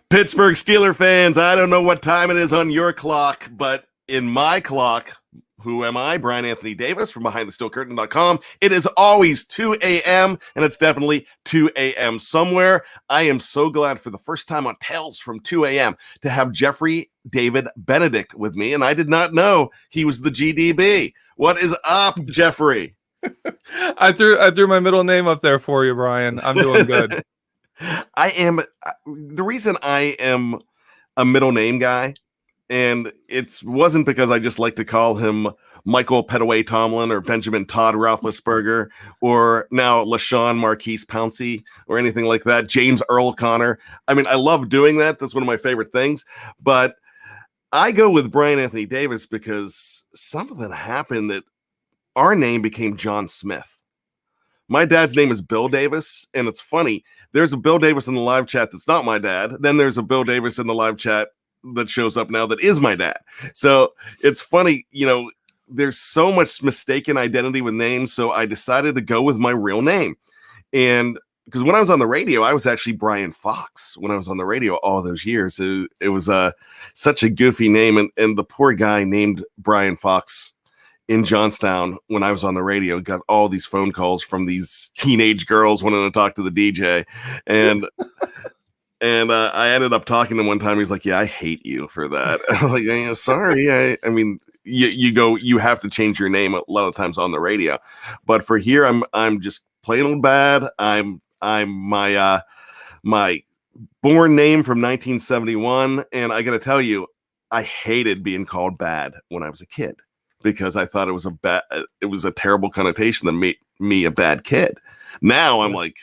Pittsburgh Steeler fans, I don't know what time it is on your clock, but in my clock, who am I? Brian Anthony Davis from BehindTheSteelCurtain.com. It is always 2 a.m., and it's definitely 2 a.m. somewhere. I am so glad for the first time on Tales from 2 a.m. to have Geoffrey David Benedict with me, and I did not know he was the GDB. What is up, Geoffrey? I threw my middle name up there for you, Brian. I'm doing good. The reason I am a middle name guy, and it wasn't because I just like to call him Michael Petaway Tomlin or Benjamin Todd Roethlisberger or now LaShawn Marquise Pouncey or anything like that, James Earl Connor. I mean, I love doing that. That's one of my favorite things. But I go with Brian Anthony Davis because something happened that our name became John Smith. My dad's name is Bill Davis, and it's funny. There's a Bill Davis in the live chat that's not my dad. Then there's a Bill Davis in the live chat that shows up now that is my dad. So it's funny, there's so much mistaken identity with names. So I decided to go with my real name. And because when I was on the radio, I was actually Brian Fox when I was on the radio all those years. It was such a goofy name. And the poor guy named Brian Fox in Johnstown when I was on the radio got all these phone calls from these teenage girls wanting to talk to the DJ. And I ended up talking to him one time. He's like, "Yeah, I hate you for that." I'm like, "Yeah, sorry. I mean, you have to change your name a lot of times on the radio, but for here, I'm just plain old bad. I'm my born name from 1971, and I got to tell you, I hated being called bad when I was a kid because I thought it was a terrible connotation that made me a bad kid. Now I'm like,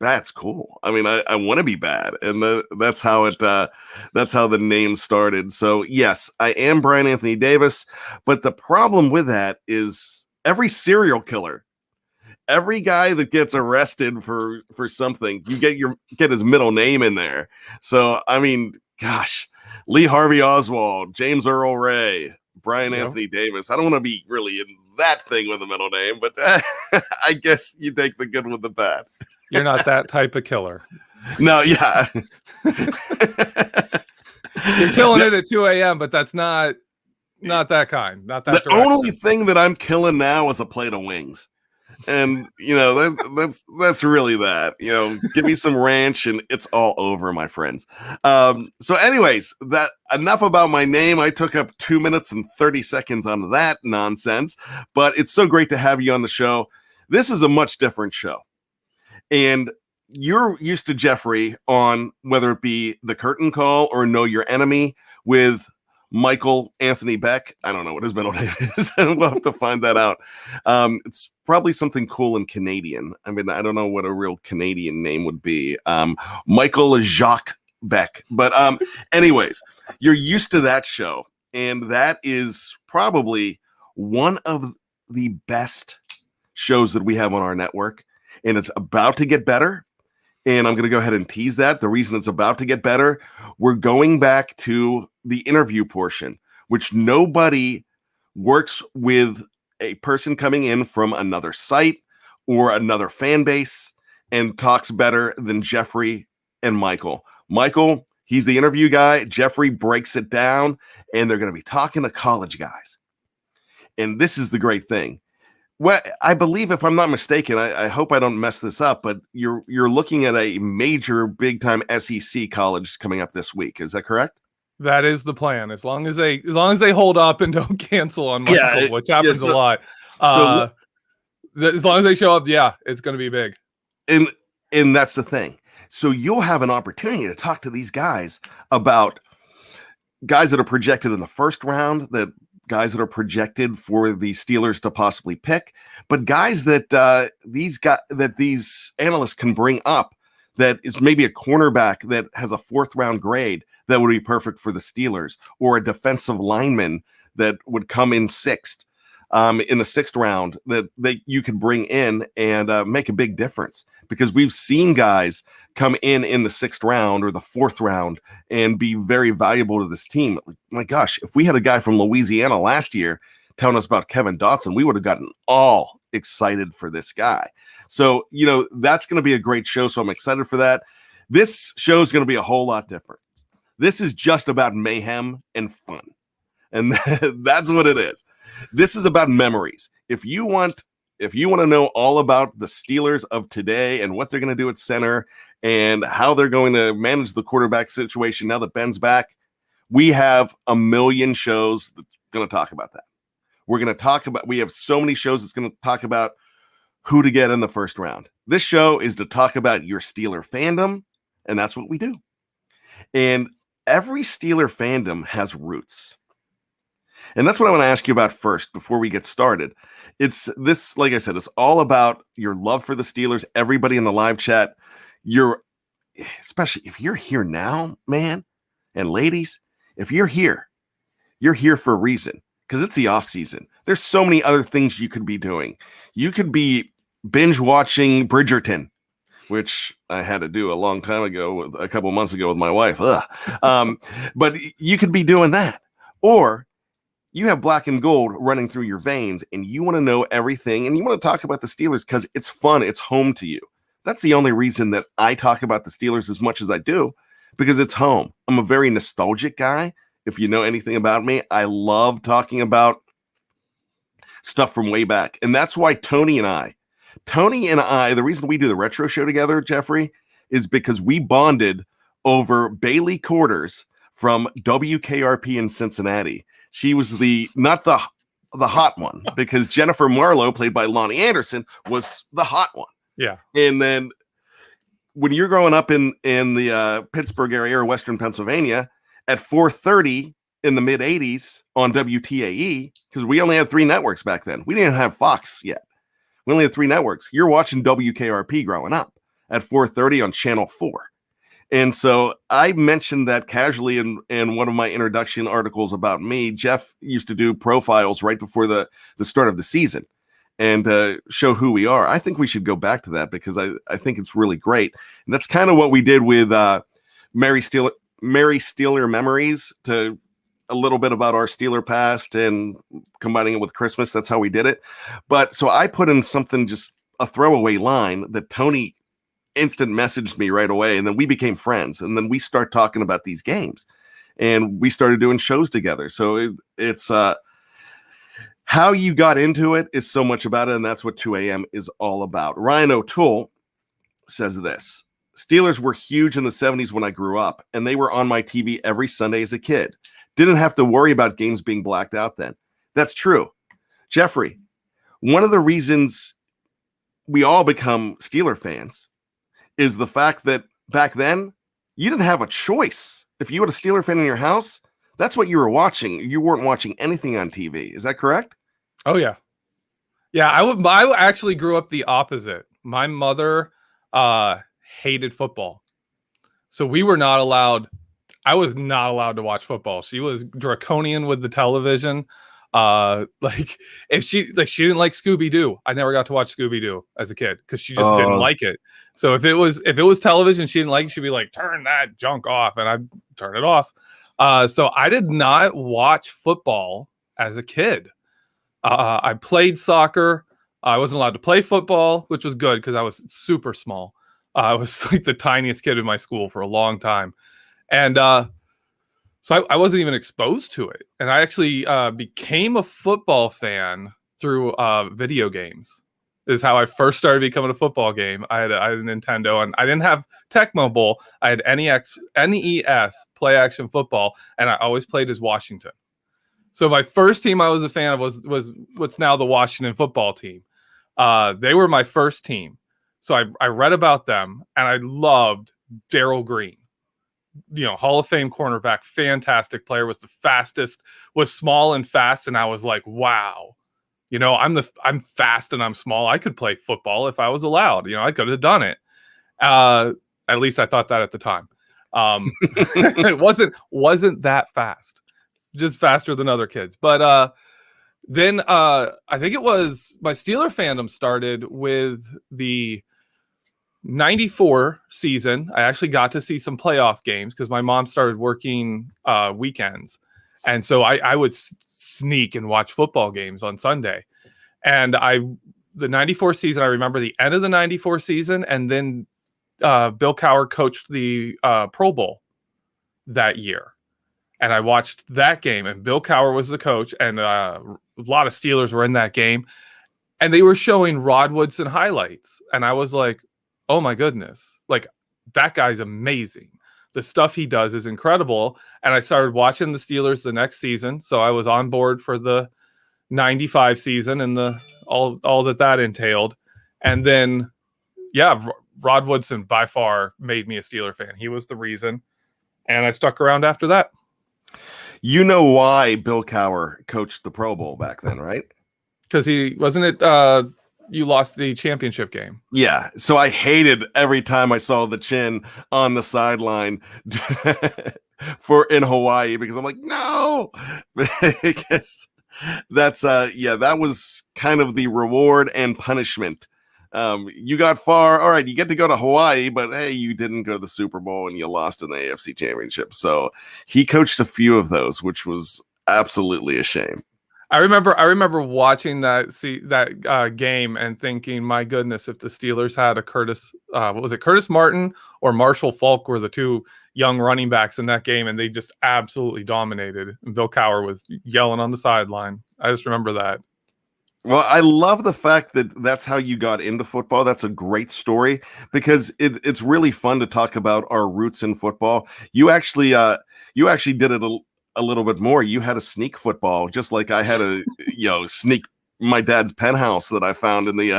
that's cool. I mean, I want to be bad, and that's how the name started. So yes, I am Brian Anthony Davis, but the problem with that is every serial killer, every guy that gets arrested for something, you get his middle name in there. So I mean, gosh, Lee Harvey Oswald, James Earl Ray, Brian Anthony Davis. I don't want to be really in that thing with a middle name, but I guess you take the good with the bad. You're not that type of killer. No, yeah. You're killing it at 2 a.m., but that's not that kind. Not that The only thing that I'm killing now is a plate of wings. And, that's really that. Give me some ranch and it's all over, my friends. So anyways, enough about my name. I took up 2 minutes and 30 seconds on that nonsense, but it's so great to have you on the show. This is a much different show. And you're used to Geoffrey on whether it be The Curtain Call or Know Your Enemy with Michael Anthony Beck. I don't know what his middle name is. We'll have to find that out. It's probably something cool and Canadian. I mean, I don't know what a real Canadian name would be. Michael Jacques Beck. But anyways, you're used to that show. And that is probably one of the best shows that we have on our network. And it's about to get better. And I'm going to go ahead and tease that. The reason it's about to get better, we're going back to the interview portion, which nobody works with a person coming in from another site or another fan base and talks better than Geoffrey and Michael. Michael, he's the interview guy. Geoffrey breaks it down, and they're going to be talking to college guys. And this is the great thing. Well, I believe, if I'm not mistaken, I hope I don't mess this up, but you're looking at a major, big-time SEC college coming up this week. Is that correct? That is the plan. As long as they hold up and don't cancel on Michael, which happens a lot. As long as they show up, it's going to be big. And that's the thing. So you'll have an opportunity to talk to these guys about guys that are projected in the first round, guys that are projected for the Steelers to possibly pick, but guys that these analysts can bring up that is maybe a cornerback that has a 4th round grade that would be perfect for the Steelers, or a defensive lineman that would come in 6th, in the 6th round that you could bring in and make a big difference, because we've seen guys come in the 6th round or the 4th round and be very valuable to this team. My gosh, if we had a guy from Louisiana last year telling us about Kevin Dotson, we would have gotten all excited for this guy. So, that's going to be a great show. So I'm excited for that. This show is going to be a whole lot different. This is just about mayhem and fun. And that's what it is. This is about memories. If you want to know all about the Steelers of today and what they're going to do at center and how they're going to manage the quarterback situation now that Ben's back, we have a million shows that's going to talk about that. We have so many shows that's going to talk about who to get in the first round. This show is to talk about your Steeler fandom, and that's what we do. And every Steeler fandom has roots. And that's what I want to ask you about first before we get started. It's this, like I said, it's all about your love for the Steelers. Everybody in the live chat, especially if you're here now, man, and ladies, if you're here for a reason, because it's the offseason. There's so many other things you could be doing. You could be binge watching Bridgerton, which I had to do a couple months ago with my wife. But you could be doing that. Or you have black and gold running through your veins and you want to know everything and you want to talk about the Steelers because it's fun. It's home to you. That's the only reason that I talk about the Steelers as much as I do, because it's home. I'm a very nostalgic guy. If you know anything about me, I love talking about stuff from way back. And that's why Tony and I, the reason we do the retro show together, Geoffrey, is because we bonded over Bailey Quarters from WKRP in Cincinnati. She was not the hot one, because Jennifer Marlowe, played by Lonnie Anderson, was the hot one. Yeah. And then when you're growing up in the Pittsburgh area or Western Pennsylvania, at 4:30 in the mid 80s on WTAE, because we only had 3 networks back then. We didn't have Fox yet. We only had 3 networks. You're watching WKRP growing up at 4:30 on Channel 4. And so I mentioned that casually in one of my introduction articles about me. Jeff used to do profiles right before the start of the season and show who we are. I think we should go back to that because I think it's really great. And that's kind of what we did with Mary Steeler Memories, to a little bit about our Steeler past and combining it with Christmas. That's how we did it. But so I put in something, just a throwaway line that Tony instant messaged me right away. And then we became friends. And then we start talking about these games and we started doing shows together. So it's how you got into it is so much about it. And that's what 2 a.m. is all about. Ryan O'Toole says this: Steelers were huge in the 70s when I grew up, and they were on my TV every Sunday as a kid. Didn't have to worry about games being blacked out then. That's true. Geoffrey, one of the reasons we all become Steeler fans is the fact that back then, you didn't have a choice. If you had a Steeler fan in your house, that's what you were watching. You weren't watching anything on TV. Is that correct? Oh, yeah. Yeah, I actually grew up the opposite. My mother hated football. So we were not allowed. I was not allowed to watch football. She was draconian with the television. If she didn't like Scooby-Doo, I never got to watch Scooby-Doo as a kid because she just didn't like it. So if it was television she didn't like it, she'd be like, turn that junk off, and I'd turn it off. So I did not watch football as a kid. I played soccer. I wasn't allowed to play football, which was good because I was super small. I was like the tiniest kid in my school for a long time. And so I wasn't even exposed to it. And I actually became a football fan through video games. This is how I first started becoming a football game. I had a Nintendo, and I didn't have Tecmo Bowl. I had NES, play action football, and I always played as Washington. So my first team I was a fan of was what's now the Washington football team. They were my first team. So I read about them, and I loved Darryl Green. Hall of Fame cornerback, fantastic player, was the fastest, was small and fast. And I was like, wow, I'm fast and I'm small. I could play football if I was allowed. I could have done it. At least I thought that at the time. It wasn't that fast, just faster than other kids. But then I think it was my Steeler fandom started with the 94 season. I actually got to see some playoff games because my mom started working weekends. And so I would sneak and watch football games on Sunday. And the 94 season, I remember the end of the 94 season. And then Bill Cowher coached the Pro Bowl that year. And I watched that game, and Bill Cowher was the coach, and a lot of Steelers were in that game. And they were showing Rod Woodson highlights. And I was like, oh my goodness, like that guy's amazing. The stuff he does is incredible. And I started watching the Steelers the next season. So I was on board for the 95 season and all that entailed. And then, yeah, Rod Woodson by far made me a Steeler fan. He was the reason. And I stuck around after that. You know why Bill Cowher coached the Pro Bowl back then, right? Because he wasn't it. You lost the championship game. Yeah. So I hated every time I saw the chin on the sideline in Hawaii, because I'm like, no, because that's that was kind of the reward and punishment. You got far, all right, you get to go to Hawaii, but hey, you didn't go to the Super Bowl and you lost in the AFC Championship. So he coached a few of those, which was absolutely a shame. I remember watching that game and thinking, my goodness, if the Steelers had a Curtis Martin or Marshall Faulk were the two young running backs in that game, and they just absolutely dominated. And Bill Cowher was yelling on the sideline. I just remember that. Well, I love the fact that that's how you got into football. That's a great story, because it's really fun to talk about our roots in football. You actually did it a little bit more. You had a sneak football, just like I had a sneak my dad's penthouse that I found in the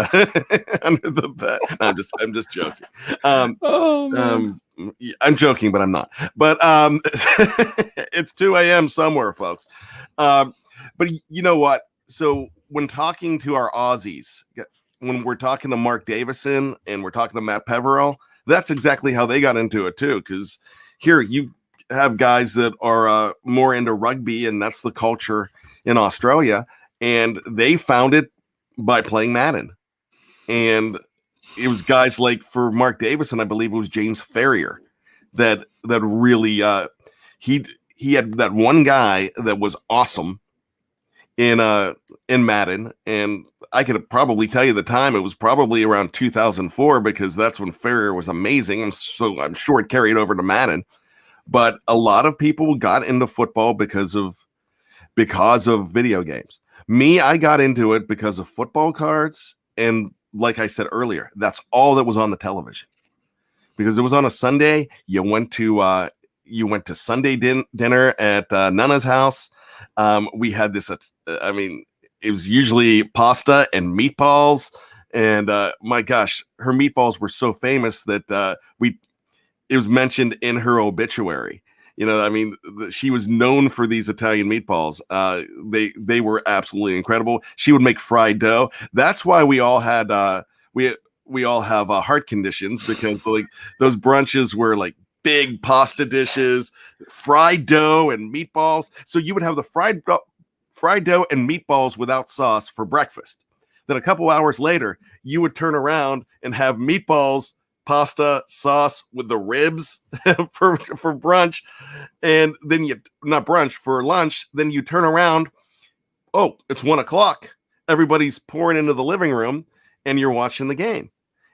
under the bed. No, I'm just joking. I'm joking, but I'm not. But it's 2 a.m. somewhere, folks. But you know what? So when talking to our Aussies, when we're talking to Mark Davison and we're talking to Matt Peverell, that's exactly how they got into it too. Because here you have guys that are more into rugby, and that's the culture in Australia, and they found it by playing Madden. And it was guys like, for Mark Davison, I believe it was James Ferrier that really he had that one guy that was awesome in Madden, and I could probably tell you the time. It was probably around 2004, because that's when Ferrier was amazing. So I'm sure it carried over to Madden. But a lot of people got into football because of video games. Me, I got into it because of football cards, and like I said earlier, that's all that was on the television. Because it was on a Sunday, you went to Sunday dinner at Nana's house. We had this. It was usually pasta and meatballs, and my gosh, her meatballs were so famous that it was mentioned in her obituary. She was known for these Italian meatballs. They were absolutely incredible. She would make fried dough. That's why we all had we all have heart conditions, because like those brunches were like big pasta dishes, fried dough and meatballs. So you would have the fried dough and meatballs without sauce for breakfast. Then a couple hours later, you would turn around and have meatballs, pasta, sauce with the ribs for brunch. And then not brunch, for lunch. Then you turn around. Oh, it's 1 o'clock. Everybody's pouring into the living room and you're watching the game.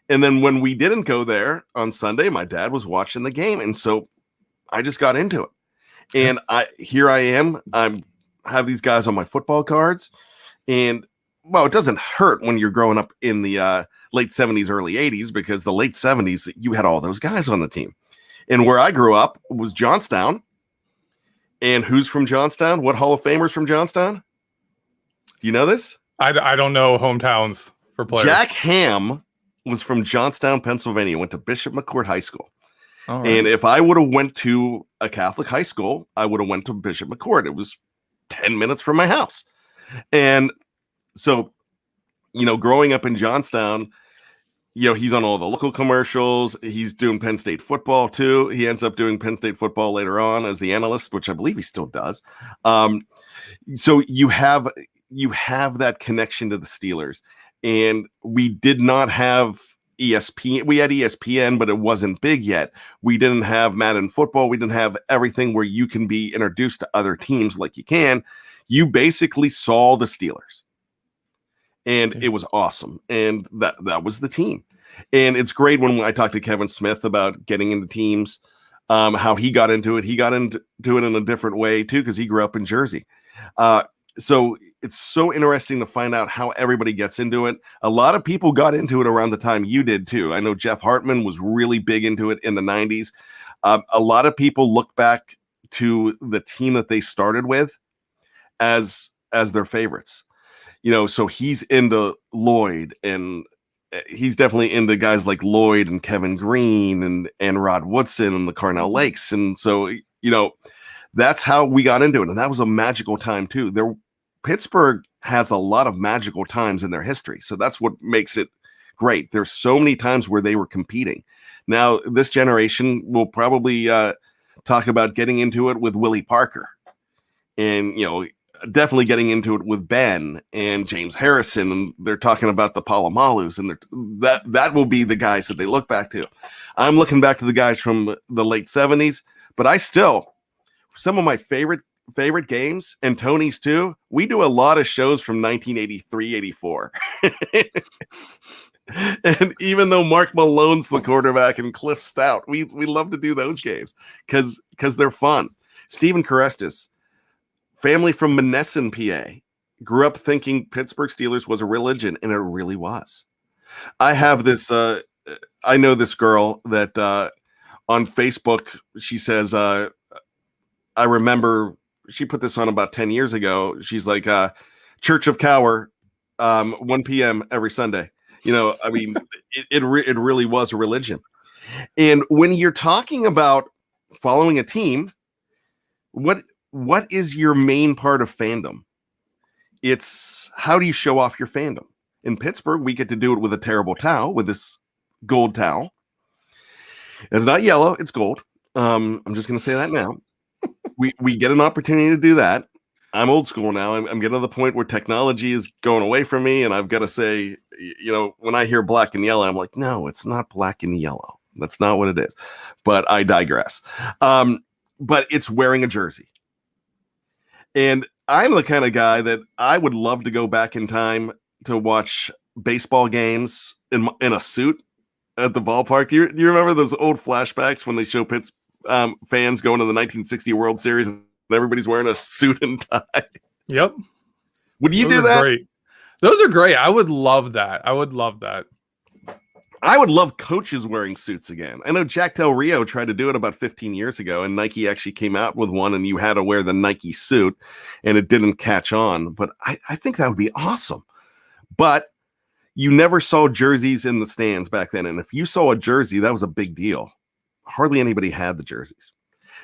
And then when we didn't go there on Sunday, my dad was watching the game. And so I just got into it. And here I am. I have these guys on my football cards. And well, it doesn't hurt when you're growing up in the late 70s, early 80s, because the late 70s, you had all those guys on the team. And where I grew up was Johnstown. And who's from Johnstown? What Hall of Famers from Johnstown? Do you know this? I don't know hometowns for players. Jack Ham was from Johnstown, Pennsylvania. Went to Bishop McCourt High School. Right. And if I would have went to a Catholic high school, I would have went to Bishop McCourt. It was 10 minutes from my house. And so, growing up in Johnstown, he's on all the local commercials. He's doing Penn State football too. He ends up doing Penn State football later on as the analyst, which I believe he still does. So you have that connection to the Steelers. And we did not have ESPN. We had ESPN, but it wasn't big yet. We didn't have Madden football. We didn't have everything where you can be introduced to other teams like you can. You basically saw the Steelers. and it was awesome. And that was the team. And it's great when I talk to Kevin Smith about getting into teams, how he got into it. He got into it in a different way too, because he grew up in Jersey. So it's so interesting to find out how everybody gets into it. A lot of people got into it around the time you did too. I know Jeff Hartman was really big into it in the 90s. A lot of people look back to the team that they started with as their favorites. So he's into Lloyd, and he's definitely into guys like Lloyd and Kevin Green and Rod Woodson and the Carnell Lakes. And so, that's how we got into it. And that was a magical time too. Pittsburgh has a lot of magical times in their history. So that's what makes it great. There's so many times where they were competing. Now, this generation will probably talk about getting into it with Willie Parker and, definitely getting into it with Ben and James Harrison. And they're talking about the Palomalus, and that will be the guys that they look back to. I'm looking back to the guys from the late 70s, but some of my favorite games, and Tony's too, we do a lot of shows from 1983, 84. And even though Mark Malone's the quarterback and Cliff Stout, we love to do those games because they're fun. Stephen Carestis, family from Monessen, PA, grew up thinking Pittsburgh Steelers was a religion, and it really was. I have this, I know this girl that on Facebook, she says, I remember she put this on about 10 years ago. She's like, Church of Cower, 1 p.m. every Sunday. It really was a religion. And when you're talking about following a team, what is your main part of fandom? It's how do you show off your fandom? In Pittsburgh, we get to do it with a terrible towel, with this gold towel. It's not yellow, it's gold. I'm just going to say that now. We get an opportunity to do that. I'm old school now. I'm getting to the point where technology is going away from me, and I've got to say, when I hear black and yellow, I'm like, no, it's not black and yellow. That's not what it is. But I digress. But it's wearing a jersey. And I'm the kind of guy that I would love to go back in time to watch baseball games in a suit at the ballpark. Do you remember those old flashbacks when they show fans going to the 1960 World Series and everybody's wearing a suit and tie? Yep. Would you do that? Great. Those are great. I would love that. I would love coaches wearing suits again. I know Jack Del Rio tried to do it about 15 years ago, and Nike actually came out with one, and you had to wear the Nike suit, and it didn't catch on. But I think that would be awesome. But you never saw jerseys in the stands back then. And if you saw a jersey, that was a big deal. Hardly anybody had the jerseys.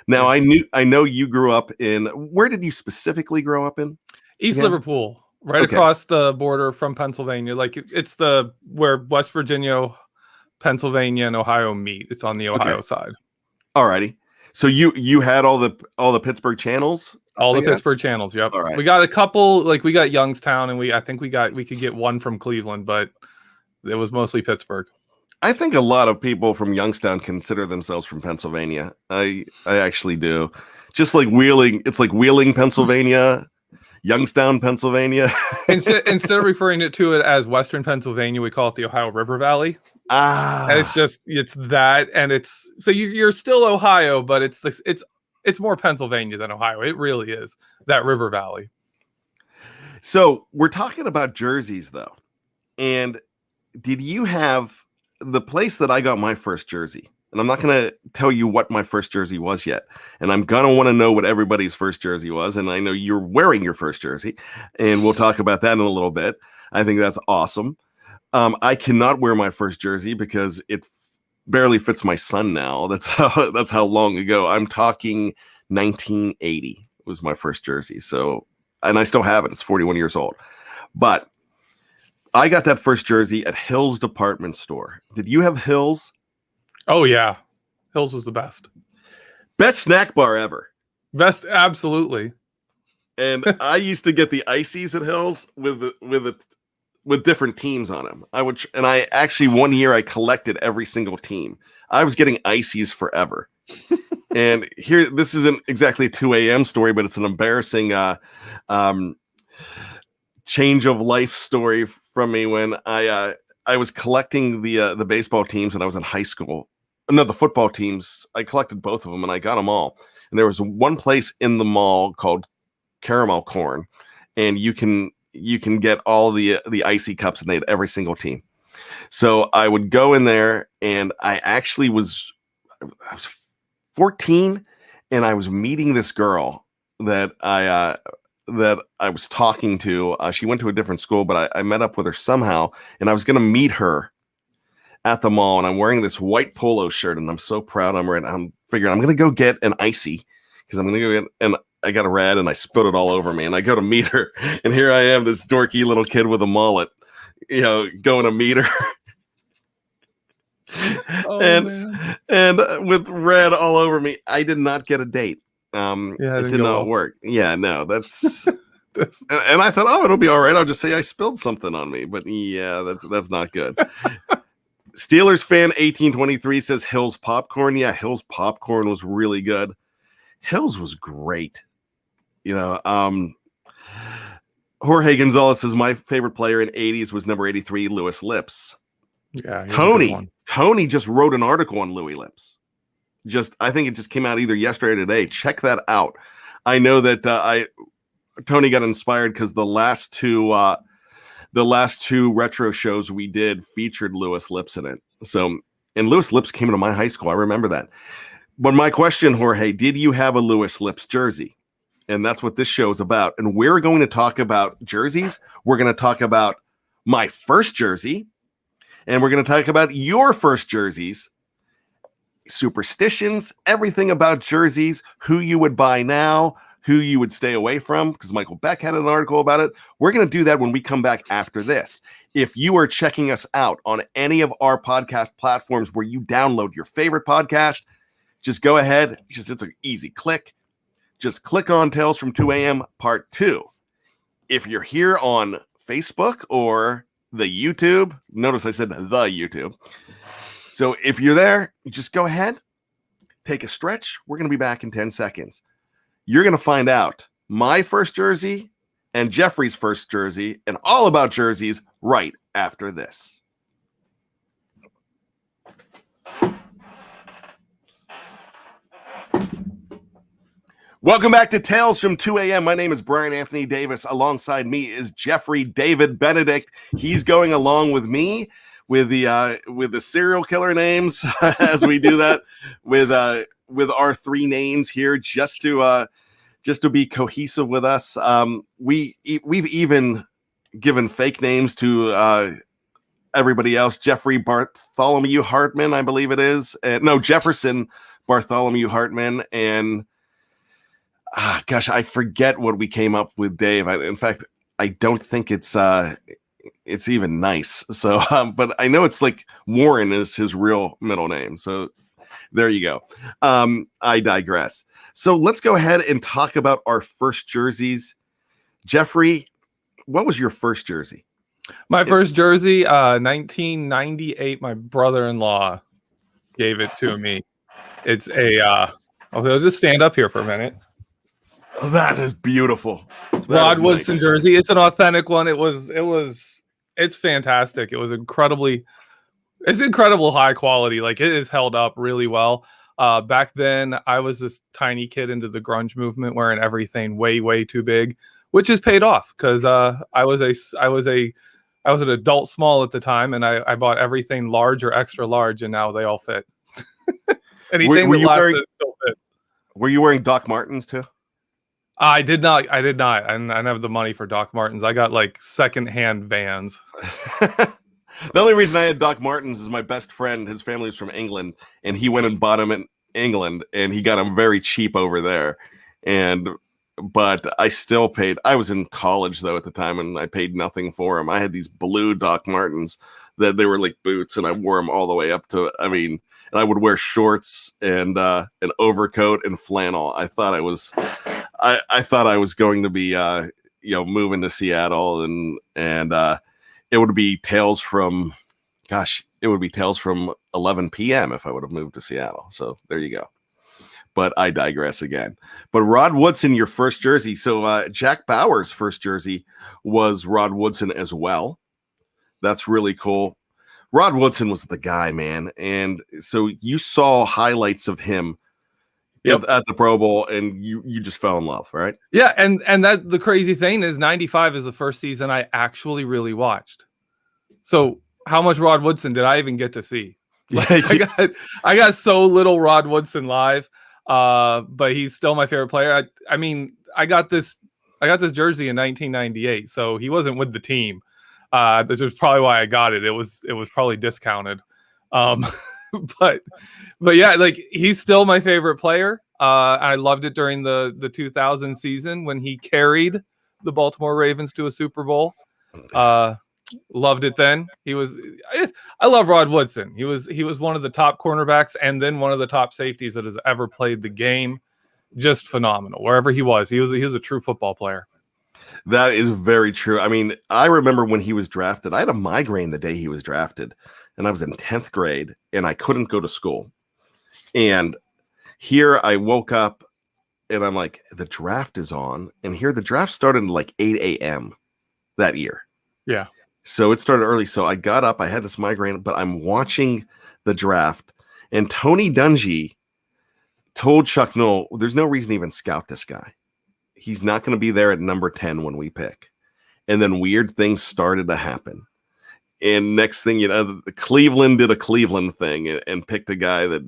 Now, I know you grew up in, where did you specifically grow up in? East Liverpool, right across the border from Pennsylvania. Like it's where West Virginia, Pennsylvania, and Ohio meet. It's on the Ohio side. Alrighty. So you had all the Pittsburgh channels? All the Pittsburgh channels, yep. All right. We got a couple, like we got Youngstown, and I think we could get one from Cleveland, but it was mostly Pittsburgh. I think a lot of people from Youngstown consider themselves from Pennsylvania. I actually do. Just like Wheeling, it's like Wheeling, Pennsylvania, Youngstown, Pennsylvania. instead of referring to it as Western Pennsylvania, we call it the Ohio River Valley. And it's that, and it's so you're still Ohio, but it's more Pennsylvania than Ohio. It really is that River Valley. So we're talking about jerseys though, and did you have the place that I got my first jersey? And I'm not going to tell you what my first jersey was yet. And I'm going to want to know what everybody's first jersey was. And I know you're wearing your first jersey, and we'll talk about that in a little bit. I think that's awesome. I cannot wear my first jersey because it barely fits my son now. That's how long ago. I'm talking 1980 was my first jersey. So, and I still have it. It's 41 years old. But I got that first jersey at Hills Department Store. Did you have Hills? Oh, yeah. Hills was the best. Best snack bar ever. Best, absolutely. And I used to get the ices at Hills with different teams on them. I actually one year I collected every single team. I was getting ices forever. And here, this isn't exactly a 2 a.m. story, but it's an embarrassing change of life story from me when I was collecting the baseball teams when I was in high school. No, the football teams. I collected both of them and I got them all. And there was one place in the mall called Caramel Corn, and you can get all the icy cups, and they had every single team. So I would go in there, and I was 14, and I was meeting this girl that I was talking to. She went to a different school, but I met up with her somehow, and I was going to meet her at the mall, and I'm wearing this white polo shirt, and I'm so proud. I'm figuring I'm going to go get an icy because I'm going to go get, and I got a red, and I spilled it all over me, and I go to meet her, and here I am, this dorky little kid with a mullet, going to meet her. Oh, and man. and with red all over me. I did not get a date. It did not work. Yeah, no, that's and I thought, oh, it'll be all right. I'll just say I spilled something on me. But yeah, that's not good. Steelers fan 1823 says Hill's popcorn. Yeah, Hill's popcorn was really good. Hill's was great. Jorge Gonzalez says my favorite player in 80s was number 83, Louis Lips. Yeah, Tony just wrote an article on Louis Lips. I think it just came out either yesterday or today. Check that out. I know that Tony got inspired because the last two retro shows we did featured Louis Lips in it. So, and Louis Lips came to my high school. I remember that. But my question, Jorge, did you have a Louis Lips jersey? And that's what this show is about. And we're going to talk about jerseys. We're going to talk about my first jersey. And we're going to talk about your first jerseys, superstitions, everything about jerseys, who you would buy now, who you would stay away from, because Michael Beck had an article about it. We're going to do that when we come back after this. If you are checking us out on any of our podcast platforms where you download your favorite podcast, just go ahead. It's an easy click. Just click on Tales from 2 a.m. Part 2. If you're here on Facebook or the YouTube, notice I said the YouTube. So if you're there, just go ahead, take a stretch. We're going to be back in 10 seconds. You're going to find out my first jersey and Geoffrey's first jersey and all about jerseys right after this. Welcome back to Tales from 2 a.m. My name is Bryan Anthony Davis. Alongside me is Geoffrey David Benedict. He's going along with me with the serial killer names as we do that with our three names here just to be cohesive with us. We've even given fake names to everybody else. Jeffrey Bartholomew Hartman, I believe it is. Jefferson Bartholomew Hartman, and I forget what we came up with, Dave. In fact, I don't think it's even nice. So, but I know it's like Warren is his real middle name. So there you go. I digress. So let's go ahead and talk about our first jerseys. Jeffrey, what was your first jersey? My first jersey, 1998. My brother-in-law gave it to me. It's I'll just stand up here for a minute. Oh, that is beautiful. Rod Woodson jersey. It's an authentic one. It's fantastic. It's incredible high quality. Like, it is held up really well. Back then I was this tiny kid into the grunge movement wearing everything way, way too big, which has paid off because I was an adult small at the time, and I bought everything large or extra large, and now they all fit. Anything were that lasted still fit. Were you wearing Doc Martens too? I did not. I didn't have the money for Doc Martens. I got like secondhand Vans. The only reason I had Doc Martens is my best friend, his family's from England, and he went and bought them in England, and he got them very cheap over there. But I still paid. I was in college though at the time, and I paid nothing for them. I had these blue Doc Martens that they were like boots, and I wore them all the way up to. And I would wear shorts and an overcoat and flannel. I thought I was going to be moving to Seattle, and it would be tales from 11 p.m. if I would have moved to Seattle. So there you go. but I digress again. But Rod Woodson, your first jersey. So Jack Bauer's first jersey was Rod Woodson as well. That's really cool. Rod Woodson was the guy, man. And so you saw highlights of him at the Pro Bowl, and you just fell in love, right? Yeah, and that the crazy thing is 95 is the first season I actually really watched. So how much Rod Woodson did I even get to see? Like, I got so little Rod Woodson live, but he's still my favorite player. I mean, I got this jersey in 1998, so he wasn't with the team. This is probably why I got it. It was probably discounted. But yeah, like he's still my favorite player. I loved it during the 2000 season when he carried the Baltimore Ravens to a Super Bowl. Loved it then. I love Rod Woodson. He was one of the top cornerbacks and then one of the top safeties that has ever played the game. Just phenomenal. Wherever he was a true football player. That is very true. I mean, I remember when he was drafted, I had a migraine the day he was drafted, and I was in 10th grade, and I couldn't go to school. And here I woke up, and I'm like, the draft is on. And here the draft started at like 8 a.m. that year. Yeah. So it started early. So I got up, I had this migraine, but I'm watching the draft, and Tony Dungy told Chuck Noll, there's no reason to even scout this guy. He's not going to be there at number 10 when we pick. And then weird things started to happen. And next thing you know, Cleveland did a Cleveland thing and picked a guy that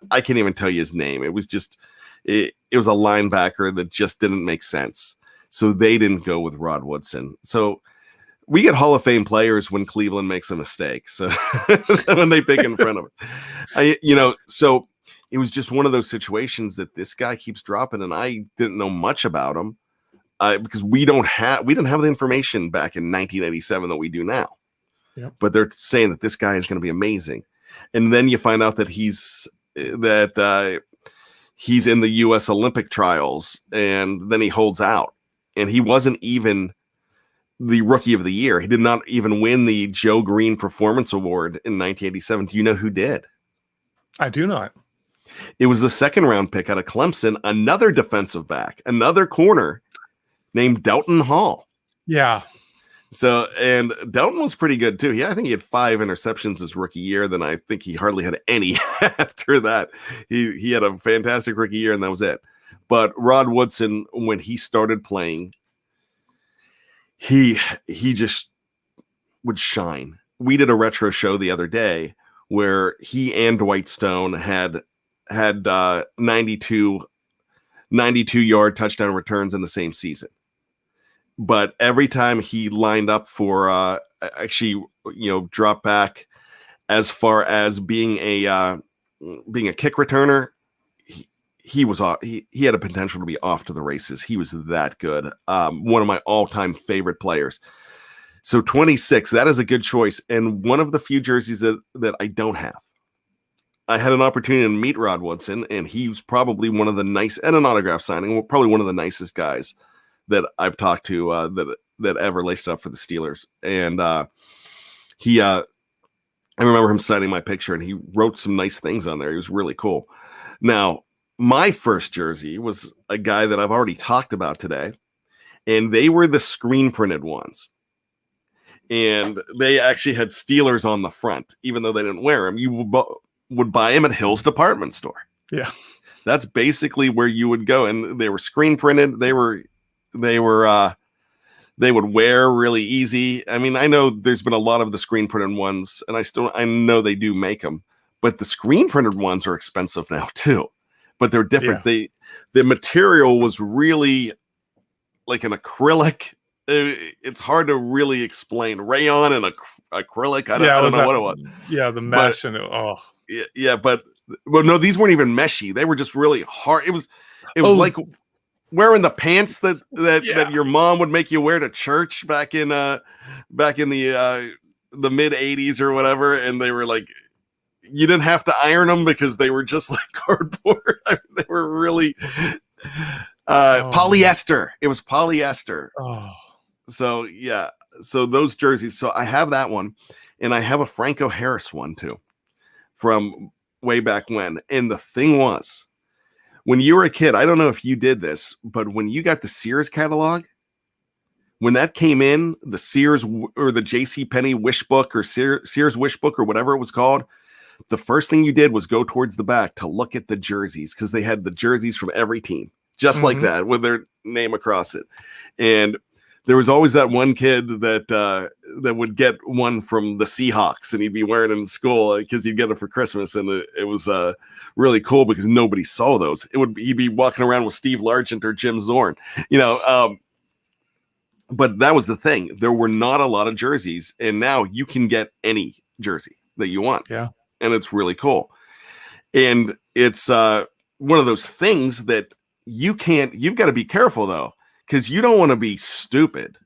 I can't even tell you his name. It was just, it was a linebacker that just didn't make sense. So they didn't go with Rod Woodson. So we get Hall of Fame players when Cleveland makes a mistake. So when they pick in front of it, so it was just one of those situations that this guy keeps dropping, and I didn't know much about him because we didn't have the information back in 1987 that we do now. Yep. But they're saying that this guy is going to be amazing, and then you find out that he's in the U.S. Olympic trials, and then he holds out, and he wasn't even the Rookie of the Year. He did not even win the Joe Green Performance Award in 1987. Do you know who did? I do not. It was the second round pick out of Clemson, another defensive back, another corner named Delton Hall. Yeah. So, and Delton was pretty good too. I think he had 5 interceptions his rookie year. Then I think he hardly had any after that. He had a fantastic rookie year, and that was it. But Rod Woodson, when he started playing, he just would shine. We did a retro show the other day where he and Dwight Stone had 92 yard touchdown returns in the same season. But every time he lined up for drop back as far as being a kick returner, he had a potential to be off to the races. He was that good. One of my all-time favorite players. So 26, that is a good choice. And one of the few jerseys that I don't have. I had an opportunity to meet Rod Woodson, and he was probably one of the and an autograph signing, probably one of the nicest guys that I've talked to that ever laced up for the Steelers. And I remember him signing my picture, and he wrote some nice things on there. He was really cool. Now, my first jersey was a guy that I've already talked about today, and they were the screen printed ones. And they actually had Steelers on the front, even though they didn't wear them. You would buy them at Hill's department store. Yeah. That's basically where you would go. And they were screen printed. They would wear really easy. I mean, I know there's been a lot of the screen printed ones, and I know they do make them, but the screen printed ones are expensive now too, but they're different. Yeah. The material was really like an acrylic. It's hard to really explain. Rayon and acrylic. I don't know what it was. Yeah. The mesh but no, these weren't even meshy. They were just really hard. It was like wearing the pants that your mom would make you wear to church back in the mid 80s or whatever. And they were like, you didn't have to iron them because they were just like cardboard. I mean, they were really polyester. It was polyester. Oh. So yeah. So those jerseys. So I have that one, and I have a Franco Harris one too, from way back when. And the thing was, when you were a kid, I don't know if you did this, but when you got the Sears catalog, when that came in, the Sears or the J.C. Penney wish book or Sears wish book or whatever it was called, the first thing you did was go towards the back to look at the jerseys because they had the jerseys from every team, just like that, with their name across it. And there was always that one kid that would get one from the Seahawks, and he'd be wearing it in school because he'd get it for Christmas, and it was really cool because nobody saw those. He'd be walking around with Steve Largent or Jim Zorn, but that was the thing. There were not a lot of jerseys, and now you can get any jersey that you want. Yeah. And it's really cool. And it's one of those things that you've got to be careful, though, because you don't want to be stupid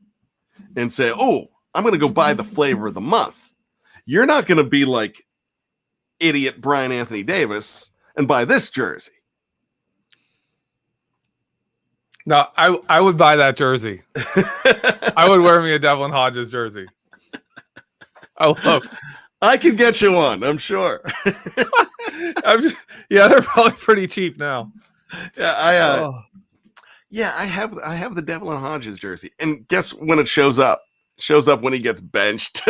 and say, oh, I'm going to go buy the flavor of the month. You're not going to be like idiot Bryan Anthony Davis and buy this jersey. No, I would buy that jersey. I would wear me a Devlin Hodges jersey. I can get you one, I'm sure. They're probably pretty cheap now. Yeah, I have the Devlin Hodges jersey, and guess when it shows up? Shows up when he gets benched.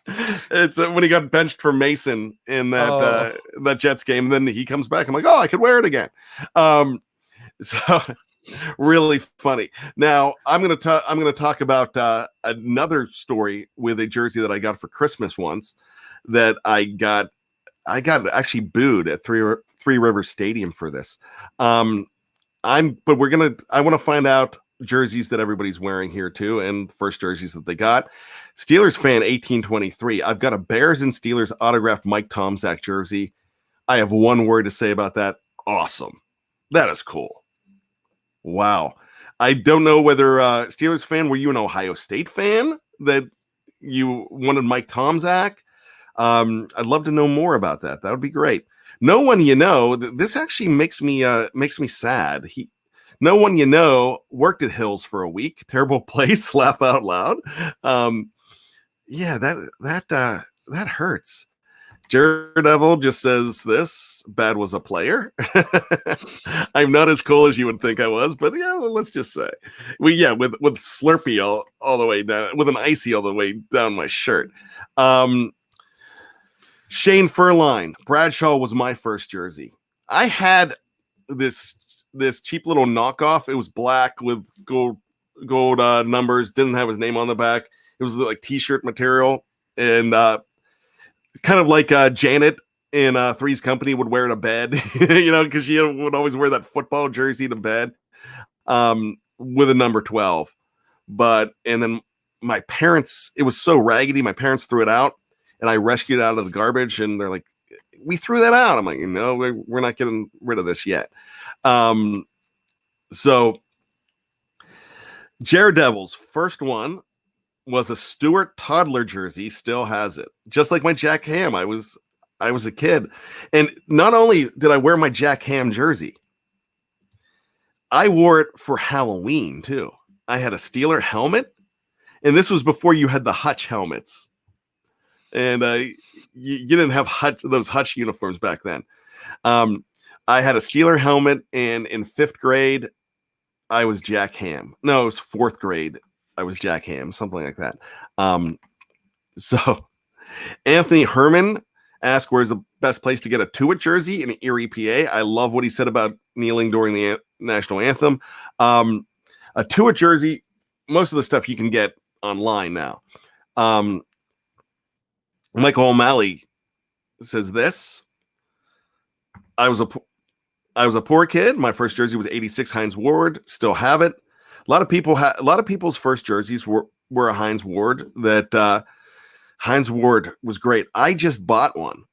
It's when he got benched for Mason in that Jets game. Then he comes back. I'm like, oh, I could wear it again. So really funny. Now I'm gonna talk about another story with a jersey that I got for Christmas once. That I got actually booed at Three Rivers Stadium for this. I want to find out jerseys that everybody's wearing here too, and first jerseys that they got. Steelers fan 1823. I've got a Bears and Steelers autographed Mike Tomczak jersey. I have one word to say about that. Awesome. That is cool. Wow. I don't know whether Steelers fan, were you an Ohio State fan that you wanted Mike Tomczak? I'd love to know more about that. That would be great. No one this actually makes me sad. No one worked at Hills for a week. Terrible place. Laugh out loud. That hurts. Daredevil just says this. Bad was a player. I'm not as cool as you would think I was, but yeah, let's just say. With Slurpee all the way down, with an icy all the way down my shirt. Shane Furline. Bradshaw was my first jersey. I had this cheap little knockoff. It was black with gold numbers. Didn't have his name on the back. It was like t-shirt material, and kind of like Janet in Three's Company would wear to bed, because she would always wear that football jersey to bed with a number 12. And then my parents, it was so raggedy, my parents threw it out, and I rescued it out of the garbage, and they're like, we threw that out. I'm like, no, we're not getting rid of this yet. So Jared Devil's first one was a Stuart Toddler jersey, still has it. Just like my Jack Ham. I was a kid. And not only did I wear my Jack Ham jersey, I wore it for Halloween too. I had a Steeler helmet, and this was before you had the Hutch helmets. And you didn't have those Hutch uniforms back then. I had a Steeler helmet, and in 5th grade, I was Jack Ham. No, it was 4th grade. I was Jack Ham, something like that. So Anthony Herman asked, where's the best place to get a Tuitt jersey in Erie, PA? I love what he said about kneeling during the national anthem. A Tuitt jersey, most of the stuff you can get online now. Michael O'Malley says this. I was a poor kid. My first jersey was 86 Hines Ward. Still have it. A lot of people's first jerseys were a Hines Ward. That Hines Ward was great. I just bought one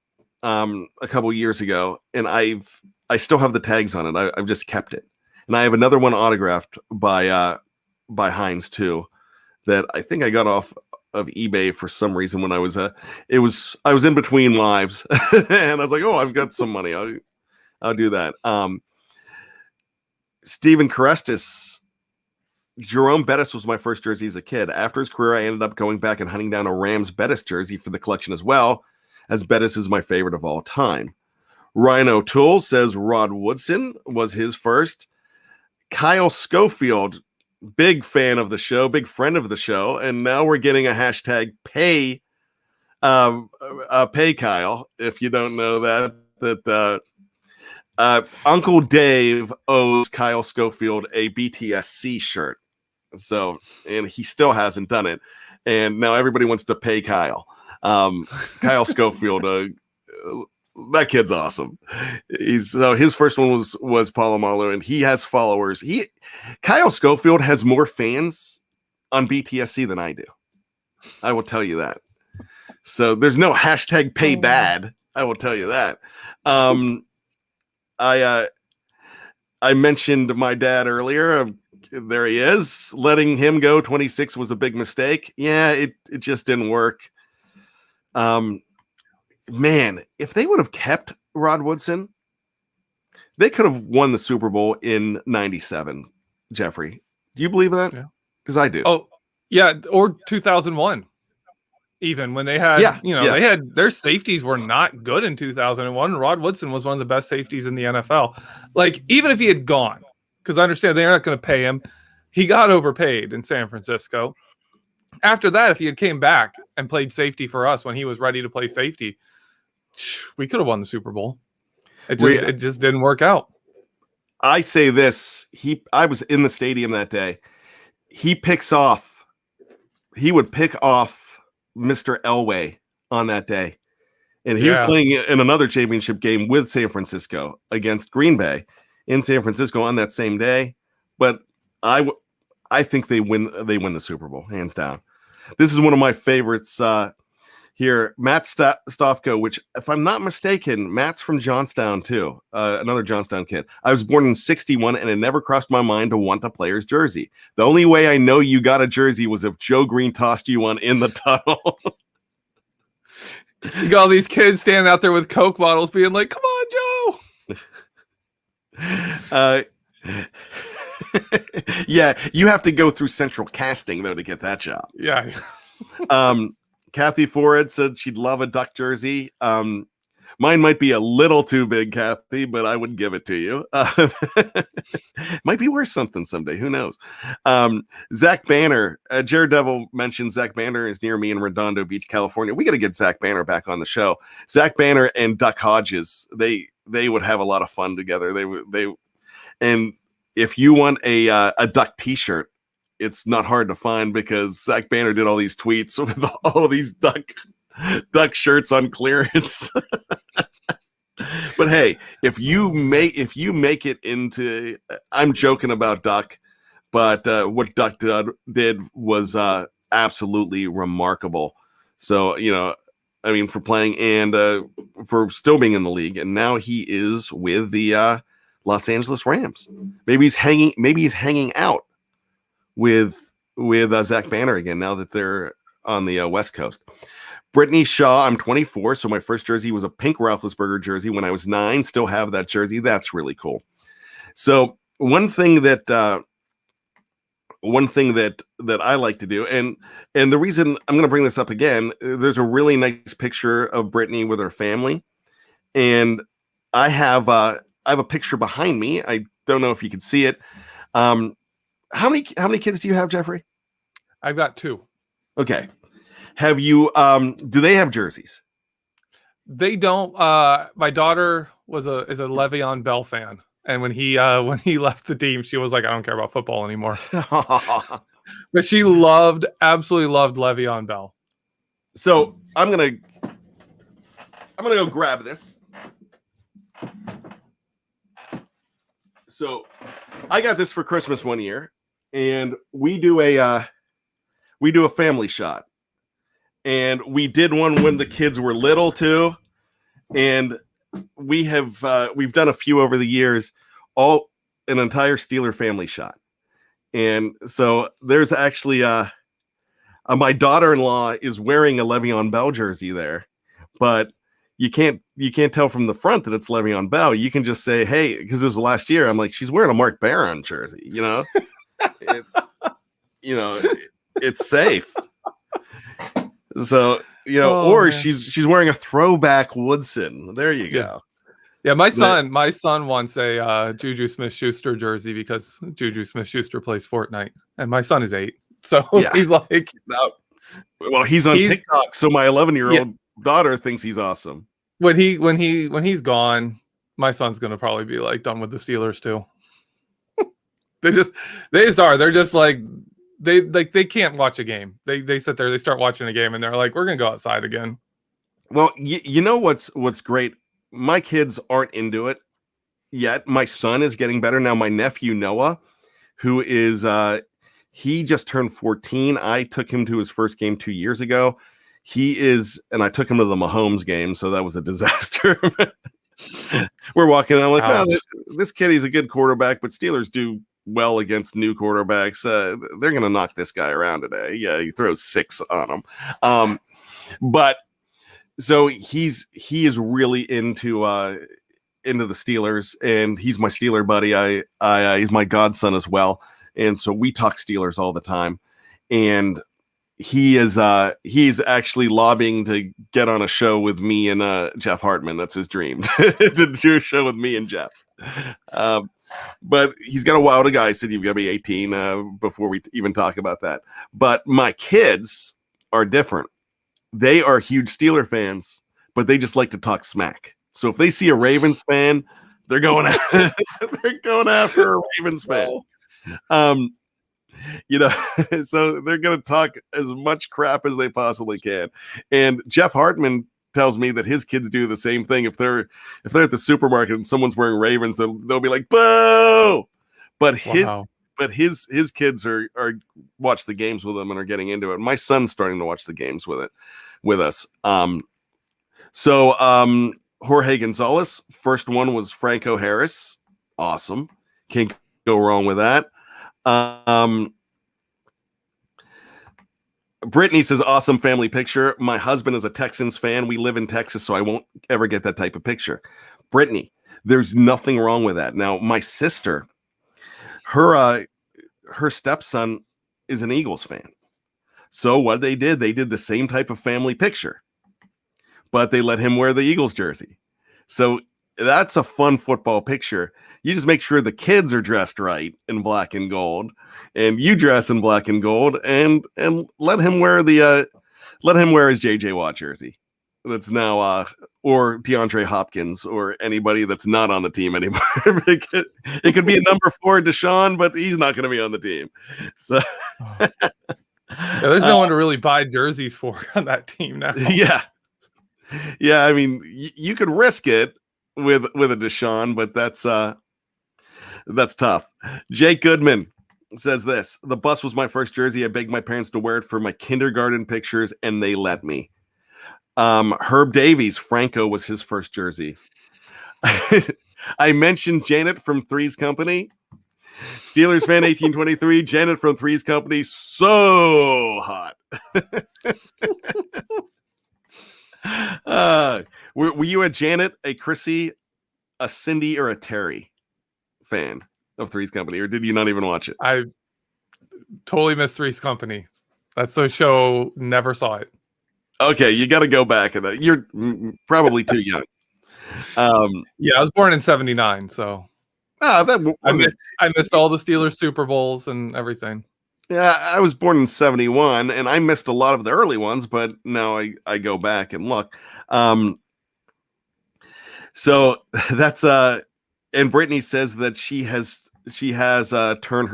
a couple years ago, and I still have the tags on it. I've just kept it, and I have another one autographed by Hines too, that I think I got off of eBay for some reason when I was in between lives, and I was like, oh, I've got some money. I'll do that. Stephen Carestis. Jerome Bettis was my first jersey as a kid. After his career, I ended up going back and hunting down a Rams Bettis jersey for the collection as well, as Bettis is my favorite of all time. Ryan O'Toole says Rod Woodson was his first. Kyle Schofield, big fan of the show, big friend of the show, and now we're getting a hashtag pay Kyle. If you don't know that Uncle Dave owes Kyle Schofield a BTSC shirt. So, and he still hasn't done it. And now everybody wants to pay Kyle. Kyle Schofield, that kid's awesome. His first one was Palomalu, and he has followers. Kyle Schofield has more fans on BTSC than I do. I will tell you that. So there's no hashtag pay bad. I will tell you that. I mentioned my dad earlier. There he is. Letting him go 26 was a big mistake. Yeah, it just didn't work. Man, if they would have kept Rod Woodson, they could have won the Super Bowl in 97. Geoffrey, do you believe that? Because I do. Oh, yeah, or 2001. Even when they had, they had their safeties were not good in 2001. Rod Woodson was one of the best safeties in the NFL. Like, even if he had gone, because I understand they're not going to pay him, he got overpaid in San Francisco. After that, if he had came back and played safety for us when he was ready to play safety, we could have won the Super Bowl. It just didn't work out. I say this: I was in the stadium that day. He would pick off Mr. Elway on that day. And he was playing in another championship game with San Francisco against Green Bay in San Francisco on that same day. But I think they win the Super Bowl, hands down. This is one of my favorites here. Matt Stofko, which, if I'm not mistaken, Matt's from Johnstown too. Another Johnstown kid. I was born in 61, and it never crossed my mind to want a player's jersey. The only way I know you got a jersey was if Joe Green tossed you one in the tunnel. You got all these kids standing out there with Coke bottles being like, come on, Joe. Yeah, you have to go through central casting, though, to get that job. Yeah. Kathy Forrest said she'd love a Duck jersey. Mine might be a little too big, Kathy, but I would give it to you. Might be worth something someday. Who knows? Zach Banner. Jared Devil mentioned Zach Banner is near me in Redondo Beach, California. We got to get Zach Banner back on the show. Zach Banner and Duck Hodges, they would have a lot of fun together. And if you want a Duck t-shirt, it's not hard to find because Zach Banner did all these tweets with all these duck shirts on clearance. But hey, if you make it into, I'm joking about Duck, but what Duck did was absolutely remarkable. So, I mean, for playing and for still being in the league, and now he is with the Los Angeles Rams. Maybe he's hanging out with Zach Banner again now that they're on the West Coast. Brittany Shaw, I'm 24, so my first jersey was a pink Roethlisberger jersey when I was 9. Still have that jersey. That's really cool. So one thing that I like to do, and the reason I'm going to bring this up again, there's a really nice picture of Brittany with her family, and I have a picture behind me. I don't know if you can see it. How many kids do you have, Geoffrey? I've got 2. Okay. Have you do they have jerseys? They don't. My daughter is a Le'Veon Bell fan, and when he left the team, she was like, I don't care about football anymore. But she absolutely loved Le'Veon Bell. So I'm gonna go grab this. So I got this for Christmas one year, and we do a family shot. And we did one when the kids were little too. And we've done a few over the years, all an entire Steeler family shot. And so there's actually my daughter-in-law is wearing a Le'Veon Bell jersey there, but you can't tell from the front that it's Le'Veon Bell. You can just say, hey, because it was last year. I'm like, she's wearing a Mark Barron jersey, it's it's safe. So, or she's wearing a throwback Woodson. There you go. Yeah, my son wants a Juju Smith-Schuster jersey because Juju Smith-Schuster plays Fortnite, and my son is 8, so Yeah. he's like, Well, he's on TikTok, so my 11-year-old daughter thinks he's awesome. When he's gone, my son's gonna probably be like done with the Steelers too. They just are. They're just like they can't watch a game. They sit there, they start watching a game, and they're like, we're gonna go outside again. Well, you know what's great? My kids aren't into it yet. My son is getting better now. My nephew Noah, who is he just turned 14. I took him to his first game 2 years ago. And I took him to the Mahomes game, so that was a disaster. We're walking, and I'm like, well, this kid, he's a good quarterback, but Steelers do well against new quarterbacks. They're going to knock this guy around today. Yeah, he throws 6 on him. But so he is really into the Steelers, and he's my Steeler buddy. He's my godson as well, and so we talk Steelers all the time. And he's actually lobbying to get on a show with me and Jeff Hartman. That's his dream, to do a show with me and Jeff. But he's got a while to go. I said, you've got to be 18 before we even talk about that. But my kids are different. They are huge Steeler fans, but they just like to talk smack. So if they see a Ravens fan, they're going after a Ravens fan. So they're going to talk as much crap as they possibly can. And Jeff Hartman tells me that his kids do the same thing. If they're at the supermarket and someone's wearing Ravens, they'll be like, boo. But his kids are watch the games with them and are getting into it. My son's starting to watch the games with us. Jorge Gonzalez, first one was Franco Harris. Awesome. Can't go wrong with that. Brittany says, awesome family picture. My husband is a Texans fan. We live in Texas, so I won't ever get that type of picture. Brittany, there's nothing wrong with that. Now, my sister, her stepson is an Eagles fan. So what they did the same type of family picture, but they let him wear the Eagles jersey. So that's a fun football picture. You just make sure the kids are dressed right in black and gold, and you dress in black and gold, and let him wear his JJ Watt jersey. That's now or DeAndre Hopkins or anybody that's not on the team anymore. It could be a number 4 Deshaun, but he's not going to be on the team. So there's no one to really buy jerseys for on that team now. Yeah. I mean, you could risk it with a Deshaun, but that's tough. Jake Goodman says this: the bus was my first jersey. I begged my parents to wear it for my kindergarten pictures, and they let me. Herb Davies, Franco was his first jersey. I mentioned Janet from Three's Company. Steelers fan 1823. Janet from Three's Company, so hot. Were you a Janet, a Chrissy, a Cindy, or a Terry fan of Three's Company, or did you not even watch it? I totally missed Three's Company. That's the show. Never saw it. Okay, you got to go back. You're probably too young. Yeah, I was born in '79, so I missed all the Steelers Super Bowls and everything. Yeah, I was born in '71, and I missed a lot of the early ones, but now I go back and look. So that's and Brittany says that she has turned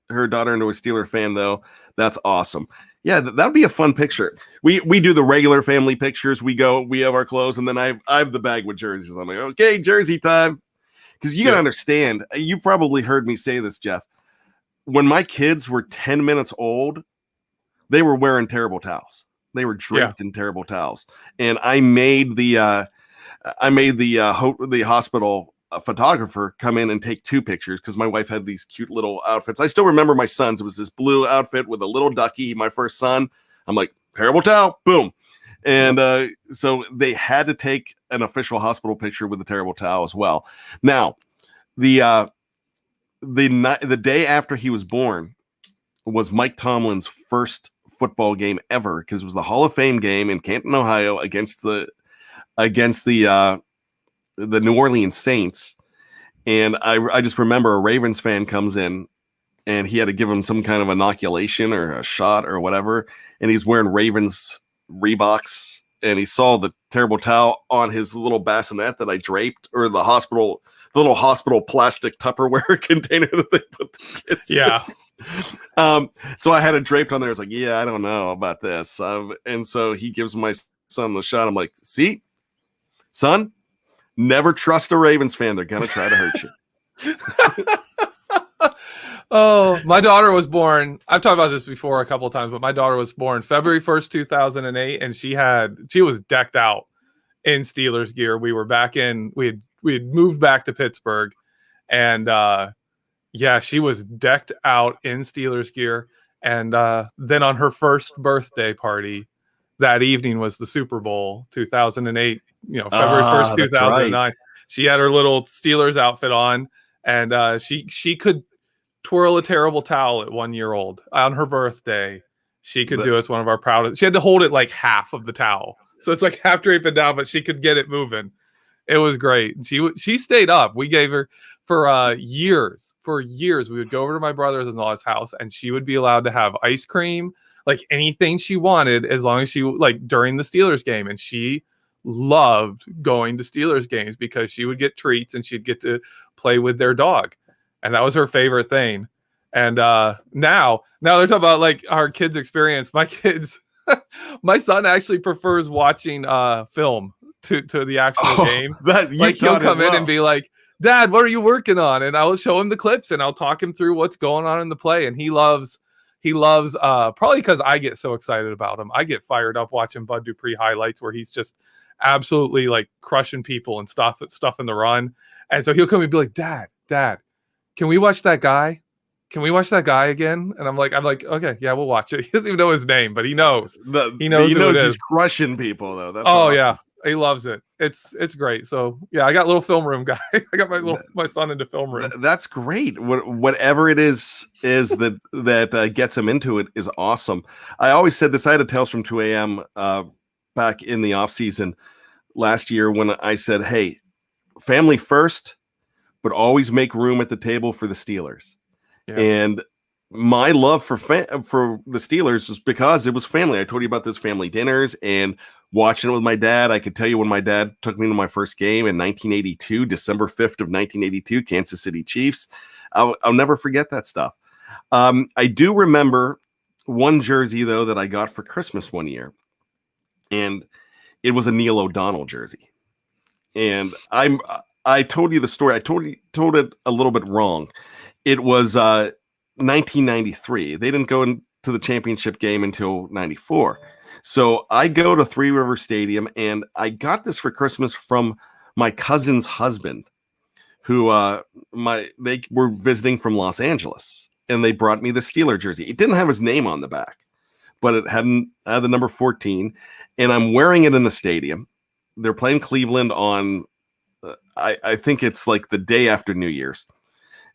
her daughter into a Steeler fan, though. That's awesome. Yeah, that'd be a fun picture. We do the regular family pictures. We have our clothes, and then I have the bag with jerseys. I'm like, okay, jersey time. Because you got to understand, you probably heard me say this, Jeff. When my kids were 10 minutes old, they were wearing terrible towels. They were draped in terrible towels. And I made the hospital photographer come in and take 2 pictures because my wife had these cute little outfits. I still remember my son's. It was this blue outfit with a little ducky, my first son. I'm like, terrible towel, boom. And so they had to take an official hospital picture with the terrible towel as well. Now, the day after he was born was Mike Tomlin's first football game ever, because it was the Hall of Fame game in Canton, Ohio against the the New Orleans Saints, and I just remember a Ravens fan comes in, and he had to give him some kind of inoculation or a shot or whatever, and he's wearing Ravens Reeboks, and he saw the terrible towel on his little bassinet that I draped, or the little hospital plastic Tupperware container that they put the kids in. So I had it draped on there. I was like, yeah, I don't know about this. And so he gives my son the shot. I'm like, see, son, never trust a Ravens fan. They're going to try to hurt you. Oh, my daughter was born. I've talked about this before a couple of times, but my daughter was born February 1st, 2008, and she was decked out in Steelers gear. We were back in, we had moved back to Pittsburgh, and yeah, she was decked out in Steelers gear. And then on her first birthday party that evening was the Super Bowl 2008, February 1st, 2009. Right. She had her little Steelers outfit on, and she could twirl a terrible towel at 1 year old on her birthday. She could do it. It's one of our proudest. She had to hold it like half of the towel, so it's like half draping down, but she could get it moving. It was great. She stayed up. We gave her for years. For years, we would go over to my brother-in-law's house, and she would be allowed to have ice cream, like anything she wanted, as long as she during the Steelers game. And she loved going to Steelers games because she would get treats and she'd get to play with their dog. And that was her favorite thing. And now they're talking about like our kids' experience. My son actually prefers watching film to the actual game. Like he'll come in and be like, Dad, what are you working on? And I'll show him the clips and I'll talk him through what's going on in the play. And he loves probably because I get so excited about him. I get fired up watching Bud Dupree highlights where he's just absolutely like crushing people and stuff in the run. And so he'll come and be like, Dad, can we watch that guy? Can we watch that guy again? And I'm like, okay, yeah, we'll watch it. He doesn't even know his name, but he knows. He knows he's crushing people though. That's awesome. Yeah, he loves it. It's great. So yeah, I got a little film room guy. I got my son into film room. That's great. Whatever it is that gets him into it is awesome. I always said this. I had a Tales from 2 a.m. Back in the offseason last year when I said, hey, family first, but always make room at the table for the Steelers. Yeah. And my love for the Steelers was because it was family. I told you about those family dinners and watching it with my dad. I could tell you when my dad took me to my first game in 1982, December 5th of 1982, Kansas City Chiefs. I'll never forget that stuff. I do remember one jersey, though, that I got for Christmas one year. And it was a Neil O'Donnell jersey. And I told you the story. I told it a little bit wrong. It was 1993. They didn't go into the championship game until 94. So I go to Three River Stadium, and I got this for Christmas from my cousin's husband, who they were visiting from Los Angeles, and they brought me the Steeler jersey. It didn't have his name on the back, but it had the number 14, and I'm wearing it in the stadium. They're playing Cleveland on, I think it's like the day after New Year's,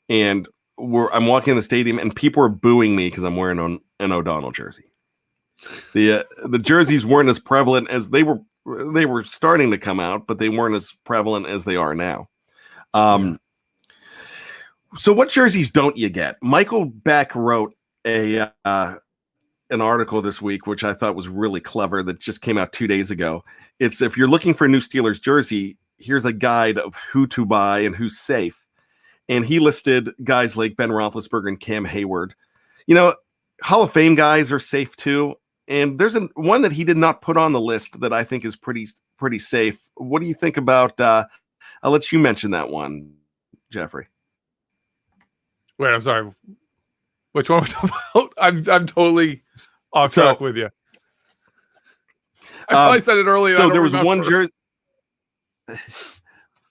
and I'm walking in the stadium, and people are booing me because I'm wearing an O'Donnell jersey. The jerseys weren't as prevalent as they were starting to come out, but they weren't as prevalent as they are now. So what jerseys don't you get? Michael Beck wrote an article this week, which I thought was really clever, that just came out 2 days ago. It's, if you're looking for a new Steelers jersey, here's a guide of who to buy and who's safe. And he listed guys like Ben Roethlisberger and Cam Hayward. Hall of Fame guys are safe too. And there's one that he did not put on the list that I think is pretty safe. What do you think about? I'll let you mention that one, Geoffrey. Wait, I'm sorry. Which one are we talking about? I'm totally off track with you. I probably said it earlier. So there was one jersey,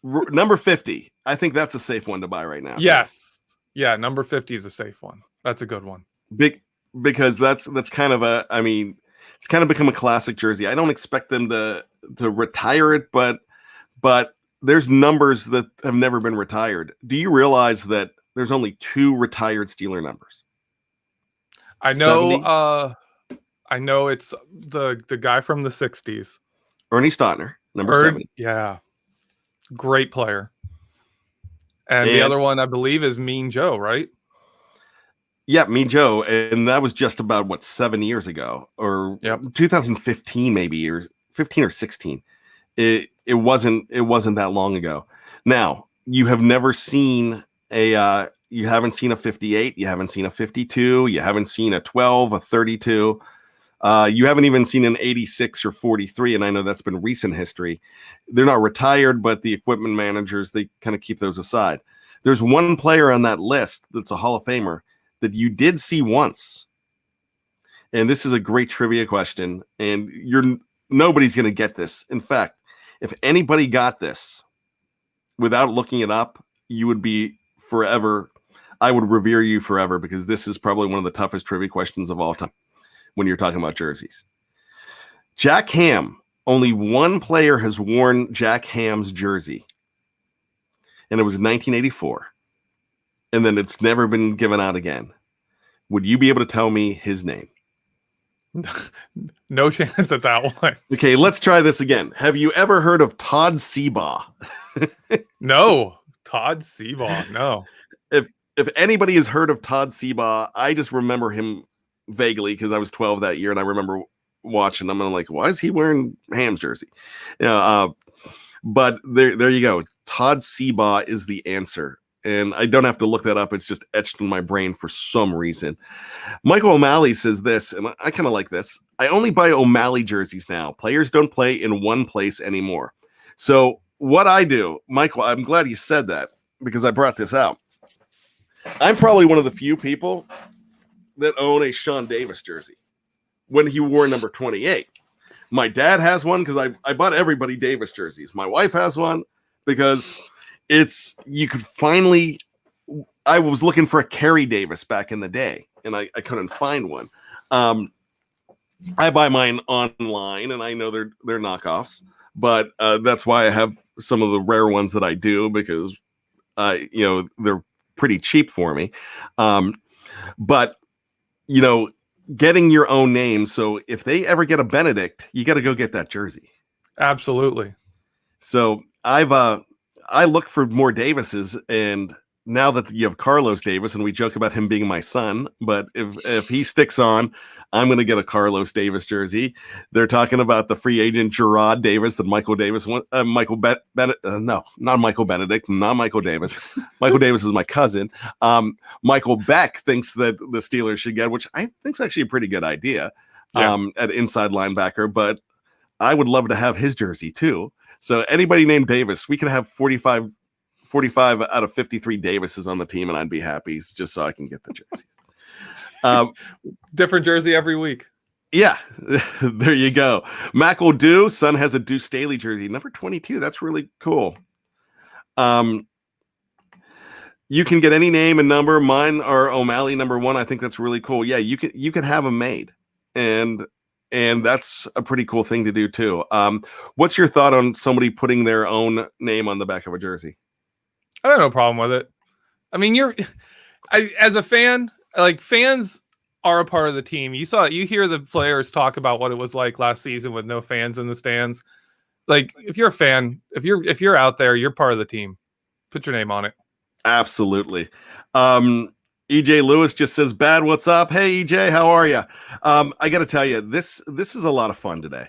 number 50. I think that's a safe one to buy right now. Yes. Yeah, number 50 is a safe one. That's a good one. Because that's kind of it's kind of become a classic jersey. I don't expect them to retire it, but there's numbers that have never been retired. Do you realize that there's only 2 retired Steeler numbers? I know. I know it's the guy from the 60s, Ernie Stautner, number 70. Yeah. Great player. And the other one, I believe, is Mean Joe, right? Yeah, Mean Joe, and that was just about 7 years ago, or 2015, maybe years 15 or 16. It wasn't that long ago. Now you have never seen you haven't seen a 58, you haven't seen a 52, you haven't seen a 12, a 32. You haven't even seen an 86 or 43, and I know that's been recent history. They're not retired, but the equipment managers, they kind of keep those aside. There's one player on that list that's a Hall of Famer that you did see once. And this is a great trivia question, and nobody's going to get this. In fact, if anybody got this without looking it up, you would be forever. I would revere you forever, because this is probably one of the toughest trivia questions of all time when you're talking about jerseys. Jack Ham, only one player has worn Jack Ham's jersey, and it was 1984. And then it's never been given out again. Would you be able to tell me his name? No chance at that one. Okay, let's try this again. Have you ever heard of Todd Seabaugh? No. Todd Seabaugh, no. If anybody has heard of Todd Seabaugh, I just remember him vaguely because I was 12 that year, and I remember watching him, and I'm like, why is he wearing Ham's jersey? But there you go. Todd Seabaugh is the answer. And I don't have to look that up. It's just etched in my brain for some reason. Michael O'Malley says this, and I kind of like this. I only buy O'Malley jerseys now. Players don't play in one place anymore. So what I do, Michael, I'm glad you said that, because I brought this out. I'm probably one of the few people that own a Sean Davis jersey when he wore number 28. My dad has one because I bought everybody Davis jerseys. My wife has one because you could finally, I was looking for a Kerry Davis back in the day, and I couldn't find one. I buy mine online, and I know they're knockoffs, but that's why I have some of the rare ones that I do, because they're pretty cheap for me. But getting your own name. So if they ever get a Benedict, you got to go get that jersey. Absolutely. So I look for more Davises, and now that you have Carlos Davis, and we joke about him being my son, but if he sticks on, I'm going to get a Carlos Davis jersey. They're talking about the free agent Gerard Davis that Michael Davis wants. No, not Michael Benedict, not Michael Davis. Michael Davis is my cousin. Michael Beck thinks that the Steelers should get, which I think is actually a pretty good idea, at inside linebacker, but I would love to have his jersey too. So anybody named Davis, we could have 45 out of 53 Davises on the team, and I'd be happy, just so I can get the jerseys. Different jersey every week. Yeah, there you go. Mac O'Dew, son has a Deuce Staley jersey, number 22. That's really cool. You can get any name and number. Mine are O'Malley number 1. I think that's really cool. Yeah, you could have them made, and that's a pretty cool thing to do too. What's your thought on somebody putting their own name on the back of a jersey? I have no problem with it. I mean, as a fan, like, fans are a part of the team. You hear the players talk about what it was like last season with no fans in the stands. Like, if you're a fan, if you're out there, you're part of the team. Put your name on it. Absolutely. EJ Lewis just says, "Bad, what's up?" Hey EJ, how are you? I got to tell you, this is a lot of fun today,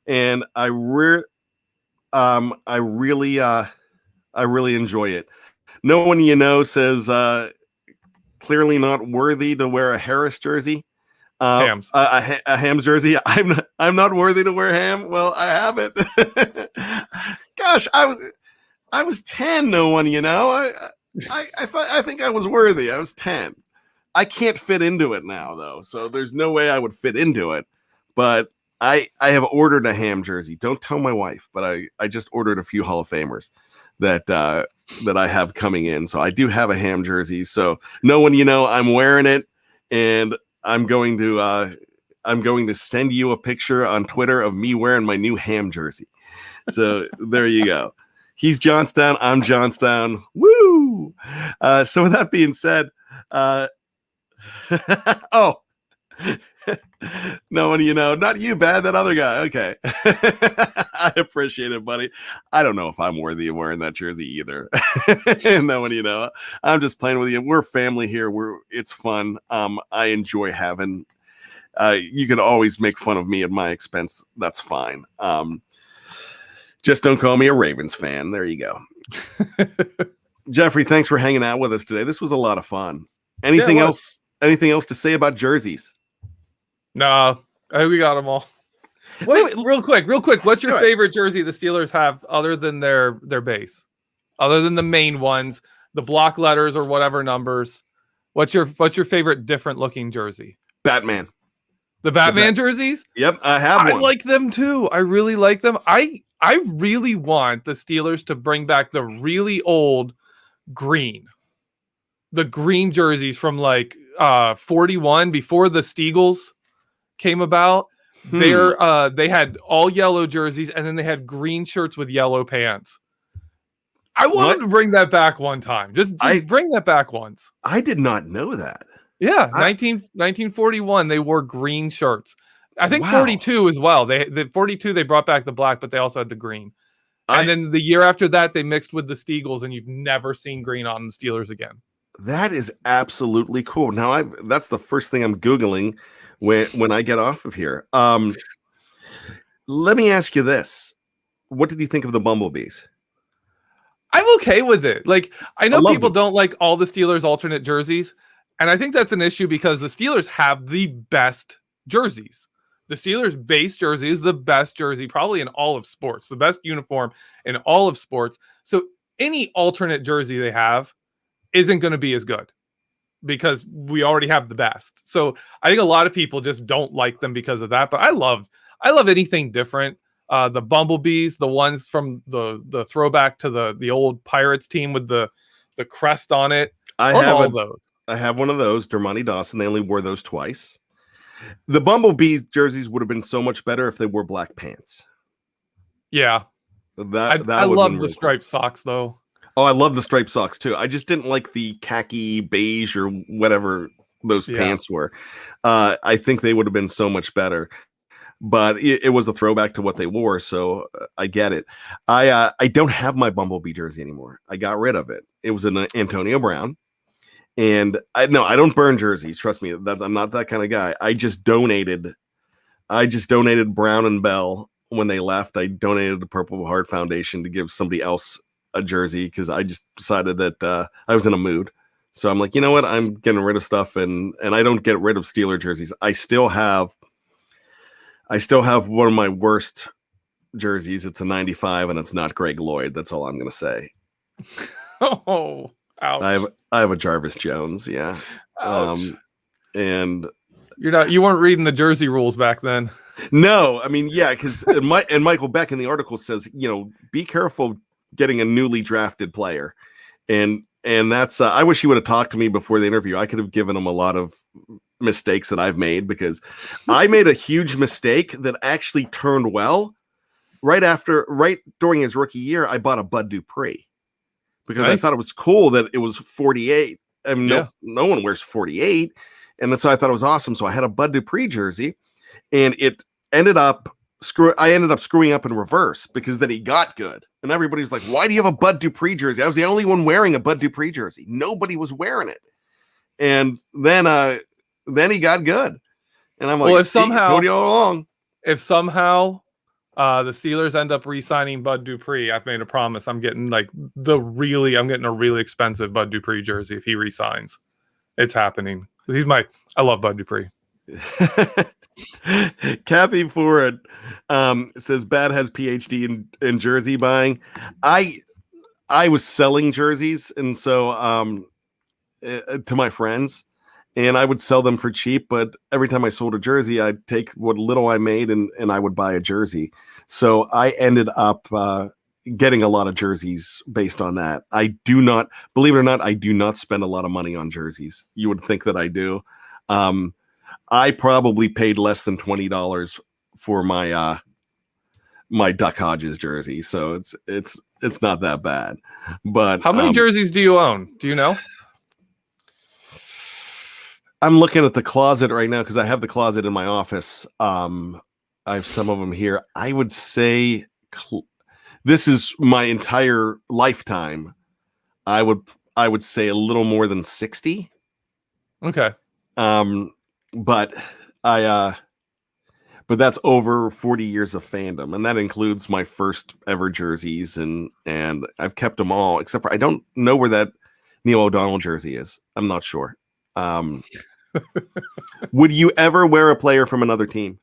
and I really enjoy it. No one says clearly not worthy to wear a Harris jersey. Hams. A Ham's jersey. I'm not worthy to wear Ham. Well, I have it. Gosh, I was 10. No one, I think I was worthy. I was 10. I can't fit into it now, though, so there's no way I would fit into it. But I have ordered a Ham jersey. Don't tell my wife, but I just ordered a few Hall of Famers that I have coming in. So I do have a Ham jersey. So no one, I'm wearing it, and I'm going to send you a picture on Twitter of me wearing my new Ham jersey. So there you go. He's Johnstown. I'm Johnstown. Woo! So with that being said, oh, No one, not you, Bad, that other guy. Okay. I appreciate it, buddy. I don't know if I'm worthy of wearing that jersey either. No one, I'm just playing with you. We're family here. It's fun. I enjoy having, you can always make fun of me at my expense. That's fine. Just don't call me a Ravens fan. There you go. Geoffrey, thanks for hanging out with us today. This was a lot of fun. Anything else to say about jerseys? No, I think we got them all. Wait, real quick. What's your favorite jersey the Steelers have other than their base? Other than the main ones, the block letters or whatever numbers. What's your favorite different looking jersey? Batman. The Batman jerseys? Yep, I have one. I like them too. I really like them. I really want the Steelers to bring back the really old green. The green jerseys from like 41 before the Steagles came about. They had all yellow jerseys and then they had green shirts with yellow pants. I wanted to bring that back one time. Just bring that back once. I did not know that. Yeah, 1941 they wore green shirts. I think 42 as well. The 42 they brought back the black, but they also had the green. And then the year after that they mixed with the Steagles, and you've never seen green on the Steelers again. That is absolutely cool. Now that's the first thing I'm Googling when I get off of here. Let me ask you this. What did you think of the Bumblebees? I'm okay with it. Like, I know people don't like all the Steelers alternate jerseys, and I think that's an issue because the Steelers have the best jerseys. The Steelers base jersey is the best jersey probably in all of sports, the best uniform in all of sports. So any alternate jersey they have isn't going to be as good because we already have the best. So I think a lot of people just don't like them because of that. But I love anything different. The Bumblebees, the ones from the throwback to the old Pirates team with the crest on it. I have one of those. Dermontti Dawson. They only wore those twice. The Bumblebee jerseys would have been so much better if they wore black pants. Yeah. I love the striped socks though. Oh, I love the striped socks too. I just didn't like the khaki beige or whatever those pants were. I think they would have been so much better. But it was a throwback to what they wore, so I get it. I don't have my Bumblebee jersey anymore. I got rid of it. It was an Antonio Brown. And I don't burn jerseys. Trust me, I'm not that kind of guy. I just donated Brown and Bell when they left. I donated the Purple Heart Foundation to give somebody else a jersey because I just decided that I was in a mood. So I'm like, you know what? I'm getting rid of stuff, and I don't get rid of Steeler jerseys. I still have one of my worst jerseys. It's a 95, and it's not Greg Lloyd. That's all I'm going to say. Oh. Ouch. I have a Jarvis Jones, yeah. And you weren't reading the jersey rules back then. No, I mean, yeah, because Michael Beck in the article says, be careful getting a newly drafted player, and that's I wish he would have talked to me before the interview. I could have given him a lot of mistakes that I've made because I made a huge mistake that actually turned well. Right during his rookie year, I bought a Bud Dupree. Because nice. I thought it was cool that it was 48. I mean, no one wears 48. And so I thought it was awesome. So I had a Bud Dupree jersey, and it ended up screwing up in reverse because then he got good. And everybody's like, why do you have a Bud Dupree jersey? I was the only one wearing a Bud Dupree jersey. Nobody was wearing it. And then he got good. And I'm like, well, if somehow the Steelers end up re-signing Bud Dupree, I've made a promise. I'm getting a really expensive Bud Dupree jersey if he re-signs. It's happening. I love Bud Dupree. Kathy Ford says Bad has PhD in jersey buying. I was selling jerseys, and so to my friends, and I would sell them for cheap, but every time I sold a jersey, I'd take what little I made and I would buy a jersey. So I ended up getting a lot of jerseys based on that. Believe it or not, I do not spend a lot of money on jerseys. You would think that I do. I probably paid less than $20 for my Duck Hodges jersey. So it's not that bad. But how many jerseys do you own? Do you know? I'm looking at the closet right now because I have the closet in my office. I have some of them here. I would say this is my entire lifetime. I would say a little more than 60. Okay. But I but that's over 40 years of fandom, and that includes my first ever jerseys, and I've kept them all except for I don't know where that Neil O'Donnell jersey is. I'm not sure. Would you ever wear a player from another team?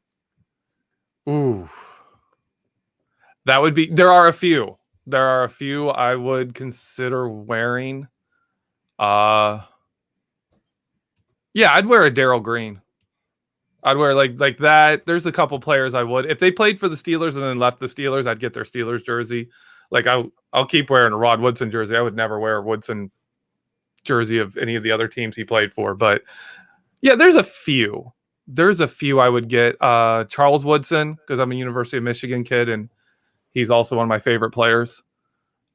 Ooh. That would be. There are a few. There are a few I would consider wearing. Yeah, I'd wear a Darryl Green. I'd wear like that. There's a couple players I would. If they played for the Steelers and then left the Steelers, I'd get their Steelers jersey. Like I'll keep wearing a Rod Woodson jersey. I would never wear a Woodson jersey of any of the other teams he played for. But yeah, there's a few. There's a few I would get. Charles Woodson, because I'm a University of Michigan kid and he's also one of my favorite players.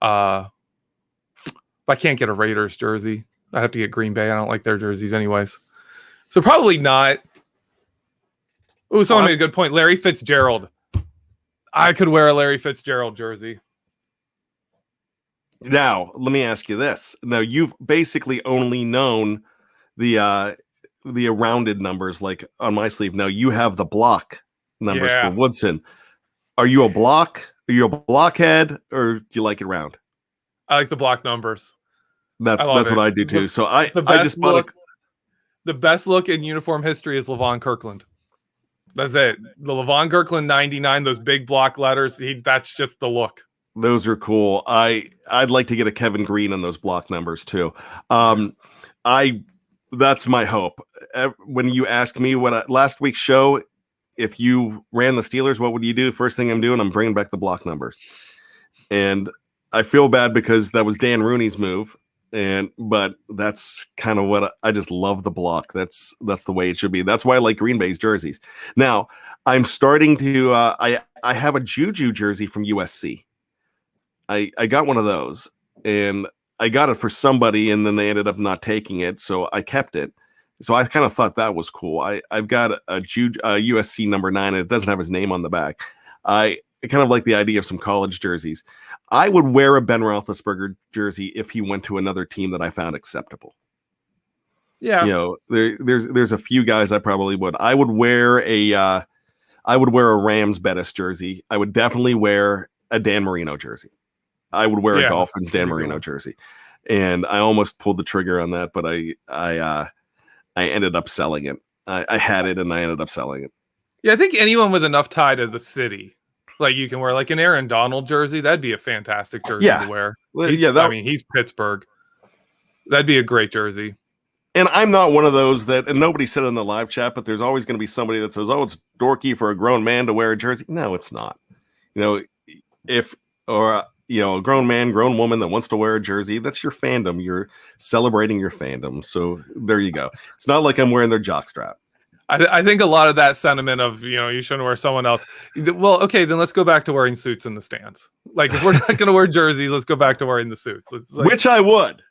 But I can't get a Raiders jersey. I have to get Green Bay. I don't like their jerseys anyways. So probably not. Oh, someone made a good point. Larry Fitzgerald. I could wear a Larry Fitzgerald jersey. Now, let me ask you this. Now, you've basically only known the rounded numbers, like on my sleeve. Now, you have the block numbers for Woodson. Are you a block? Are you a blockhead, or do you like it round? I like the block numbers. That's what I do too. So I just bought the best look in uniform history is Levon Kirkland. That's it. The Levon Kirkland 99, those big block letters. That's just the look. Those are cool. I'd like to get a Kevin Green on those block numbers too. That's my hope. When you ask me last week's show, if you ran the Steelers, what would you do? First thing I'm doing, I'm bringing back the block numbers. And I feel bad because that was Dan Rooney's move. But that's kind of what I just love the block. That's the way it should be. That's why I like Green Bay's jerseys. Now I'm starting to, I have a Juju jersey from USC. I got one of those and I got it for somebody and then they ended up not taking it. So I kept it. So I kind of thought that was cool. I've got a USC number 9 and it doesn't have his name on the back. I kind of like the idea of some college jerseys. I would wear a Ben Roethlisberger jersey if he went to another team that I found acceptable. Yeah, you know, there's a few guys I probably would. I would wear a Rams Bettis jersey. I would definitely wear a Dan Marino jersey. I would wear a Dolphins Dan Marino jersey, and I almost pulled the trigger on that, but I ended up selling it. I had it and I ended up selling it. Yeah, I think anyone with enough tie to the city. Like you can wear like an Aaron Donald jersey. That'd be a fantastic jersey to wear. He's Pittsburgh. That'd be a great jersey. And I'm not one of those and nobody said in the live chat, but there's always going to be somebody that says, "Oh, it's dorky for a grown man to wear a jersey." No, it's not. A grown man, grown woman that wants to wear a jersey, that's your fandom. You're celebrating your fandom. So there you go. It's not like I'm wearing their jockstrap. I think a lot of that sentiment of, you shouldn't wear someone else. Well, okay, then let's go back to wearing suits in the stands. Like if we're not going to wear jerseys, let's go back to wearing the suits. Which I would.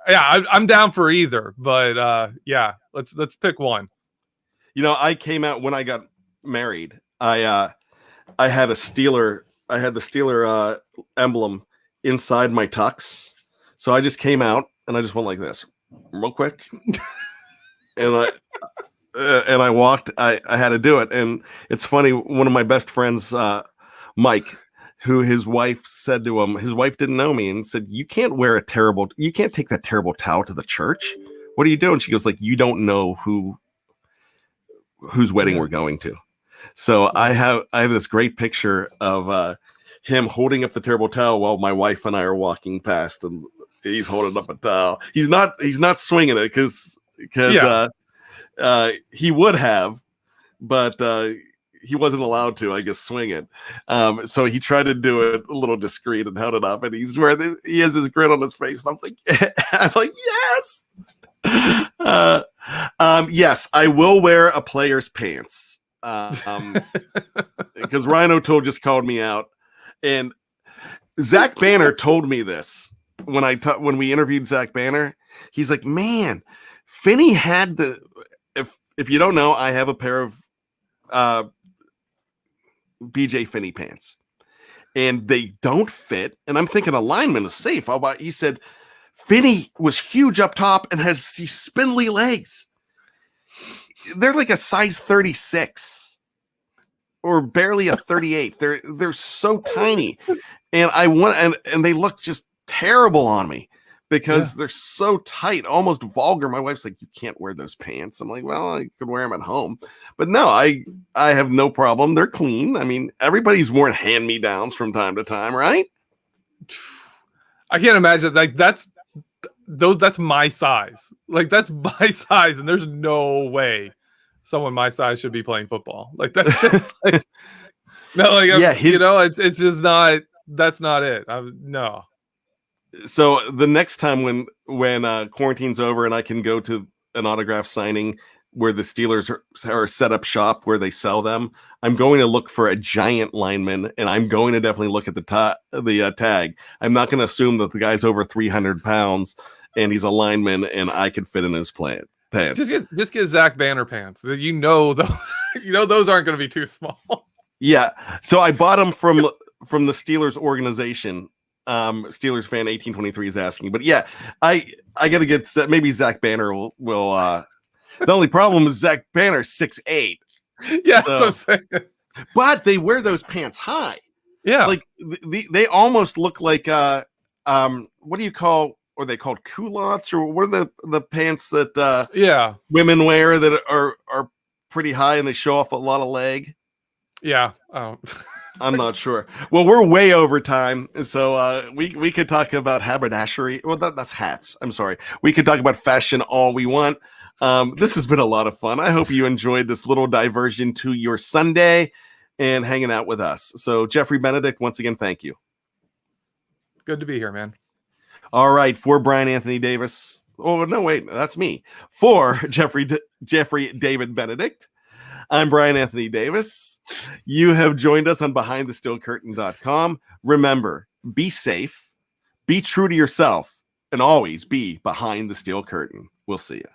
Yeah, I'm down for either, but let's pick one. I came out when I got married. I had the Steeler emblem inside my tux, so I just came out and I just went like this, real quick, and I walked. I had to do it, and it's funny. One of my best friends, Mike, who his wife said to him, his wife didn't know me and said, you can't take that terrible towel to the church. What are you doing? She goes like, you don't know whose wedding we're going to. So I have this great picture of him holding up the terrible towel while my wife and I are walking past, and he's holding up a towel. He's not swinging it because he would have, but he wasn't allowed to, I guess, swing it. So he tried to do it a little discreet and held it up, and he has this grin on his face, and I'm like, yes. Yes, I will wear a player's pants. Because Ryan O'Toole just called me out, and Zach Banner told me this when we interviewed Zach Banner. He's like, man, Finney had if you don't know, I have a pair of BJ Finney pants, and they don't fit. And I'm thinking a lineman is safe. He said Finney was huge up top and has these spindly legs. They're like a size 36 or barely a 38. They're so tiny, and and they look just terrible on me because they're so tight, almost vulgar. My wife's like, "You can't wear those pants." I'm like, "Well, I could wear them at home," but no, I have no problem. They're clean. I mean, everybody's worn hand-me-downs from time to time, right? I can't imagine that's my size. Like that's my size, and there's no way someone my size should be playing football. Like that's just like no, like it's just not. That's not it. No. So the next time when quarantine's over and I can go to an autograph signing where the Steelers are set up shop where they sell them, I'm going to look for a giant lineman, and I'm going to definitely look at the tag. I'm not going to assume that the guy's over 300 pounds and he's a lineman and I could fit in his pants. Just get Zach Banner pants. Those those aren't going to be too small. Yeah. So I bought them from the Steelers organization. Steelers fan 1823 is asking, but yeah, I got to get set. Maybe Zach Banner will the only problem is Zach Banner 6'8". Yeah. So, so but they wear those pants high. Yeah. Like they almost look like what do you call, are they called culottes, or what are the pants that women wear that are pretty high and they show off a lot of leg? Yeah. Oh. I'm not sure. Well, we're way over time, so we could talk about haberdashery. Well, that's hats. I'm sorry. We could talk about fashion all we want. This has been a lot of fun. I hope you enjoyed this little diversion to your Sunday and hanging out with us. So, Geoffrey, Benedict, once again, thank you. Good to be here, man. All right, for Bryan Anthony Davis. Oh no, wait, that's me. For Geoffrey David Benedict. I'm Bryan Anthony Davis. You have joined us on BehindTheSteelCurtain.com. Remember, be safe, be true to yourself, and always be behind the steel curtain. We'll see you.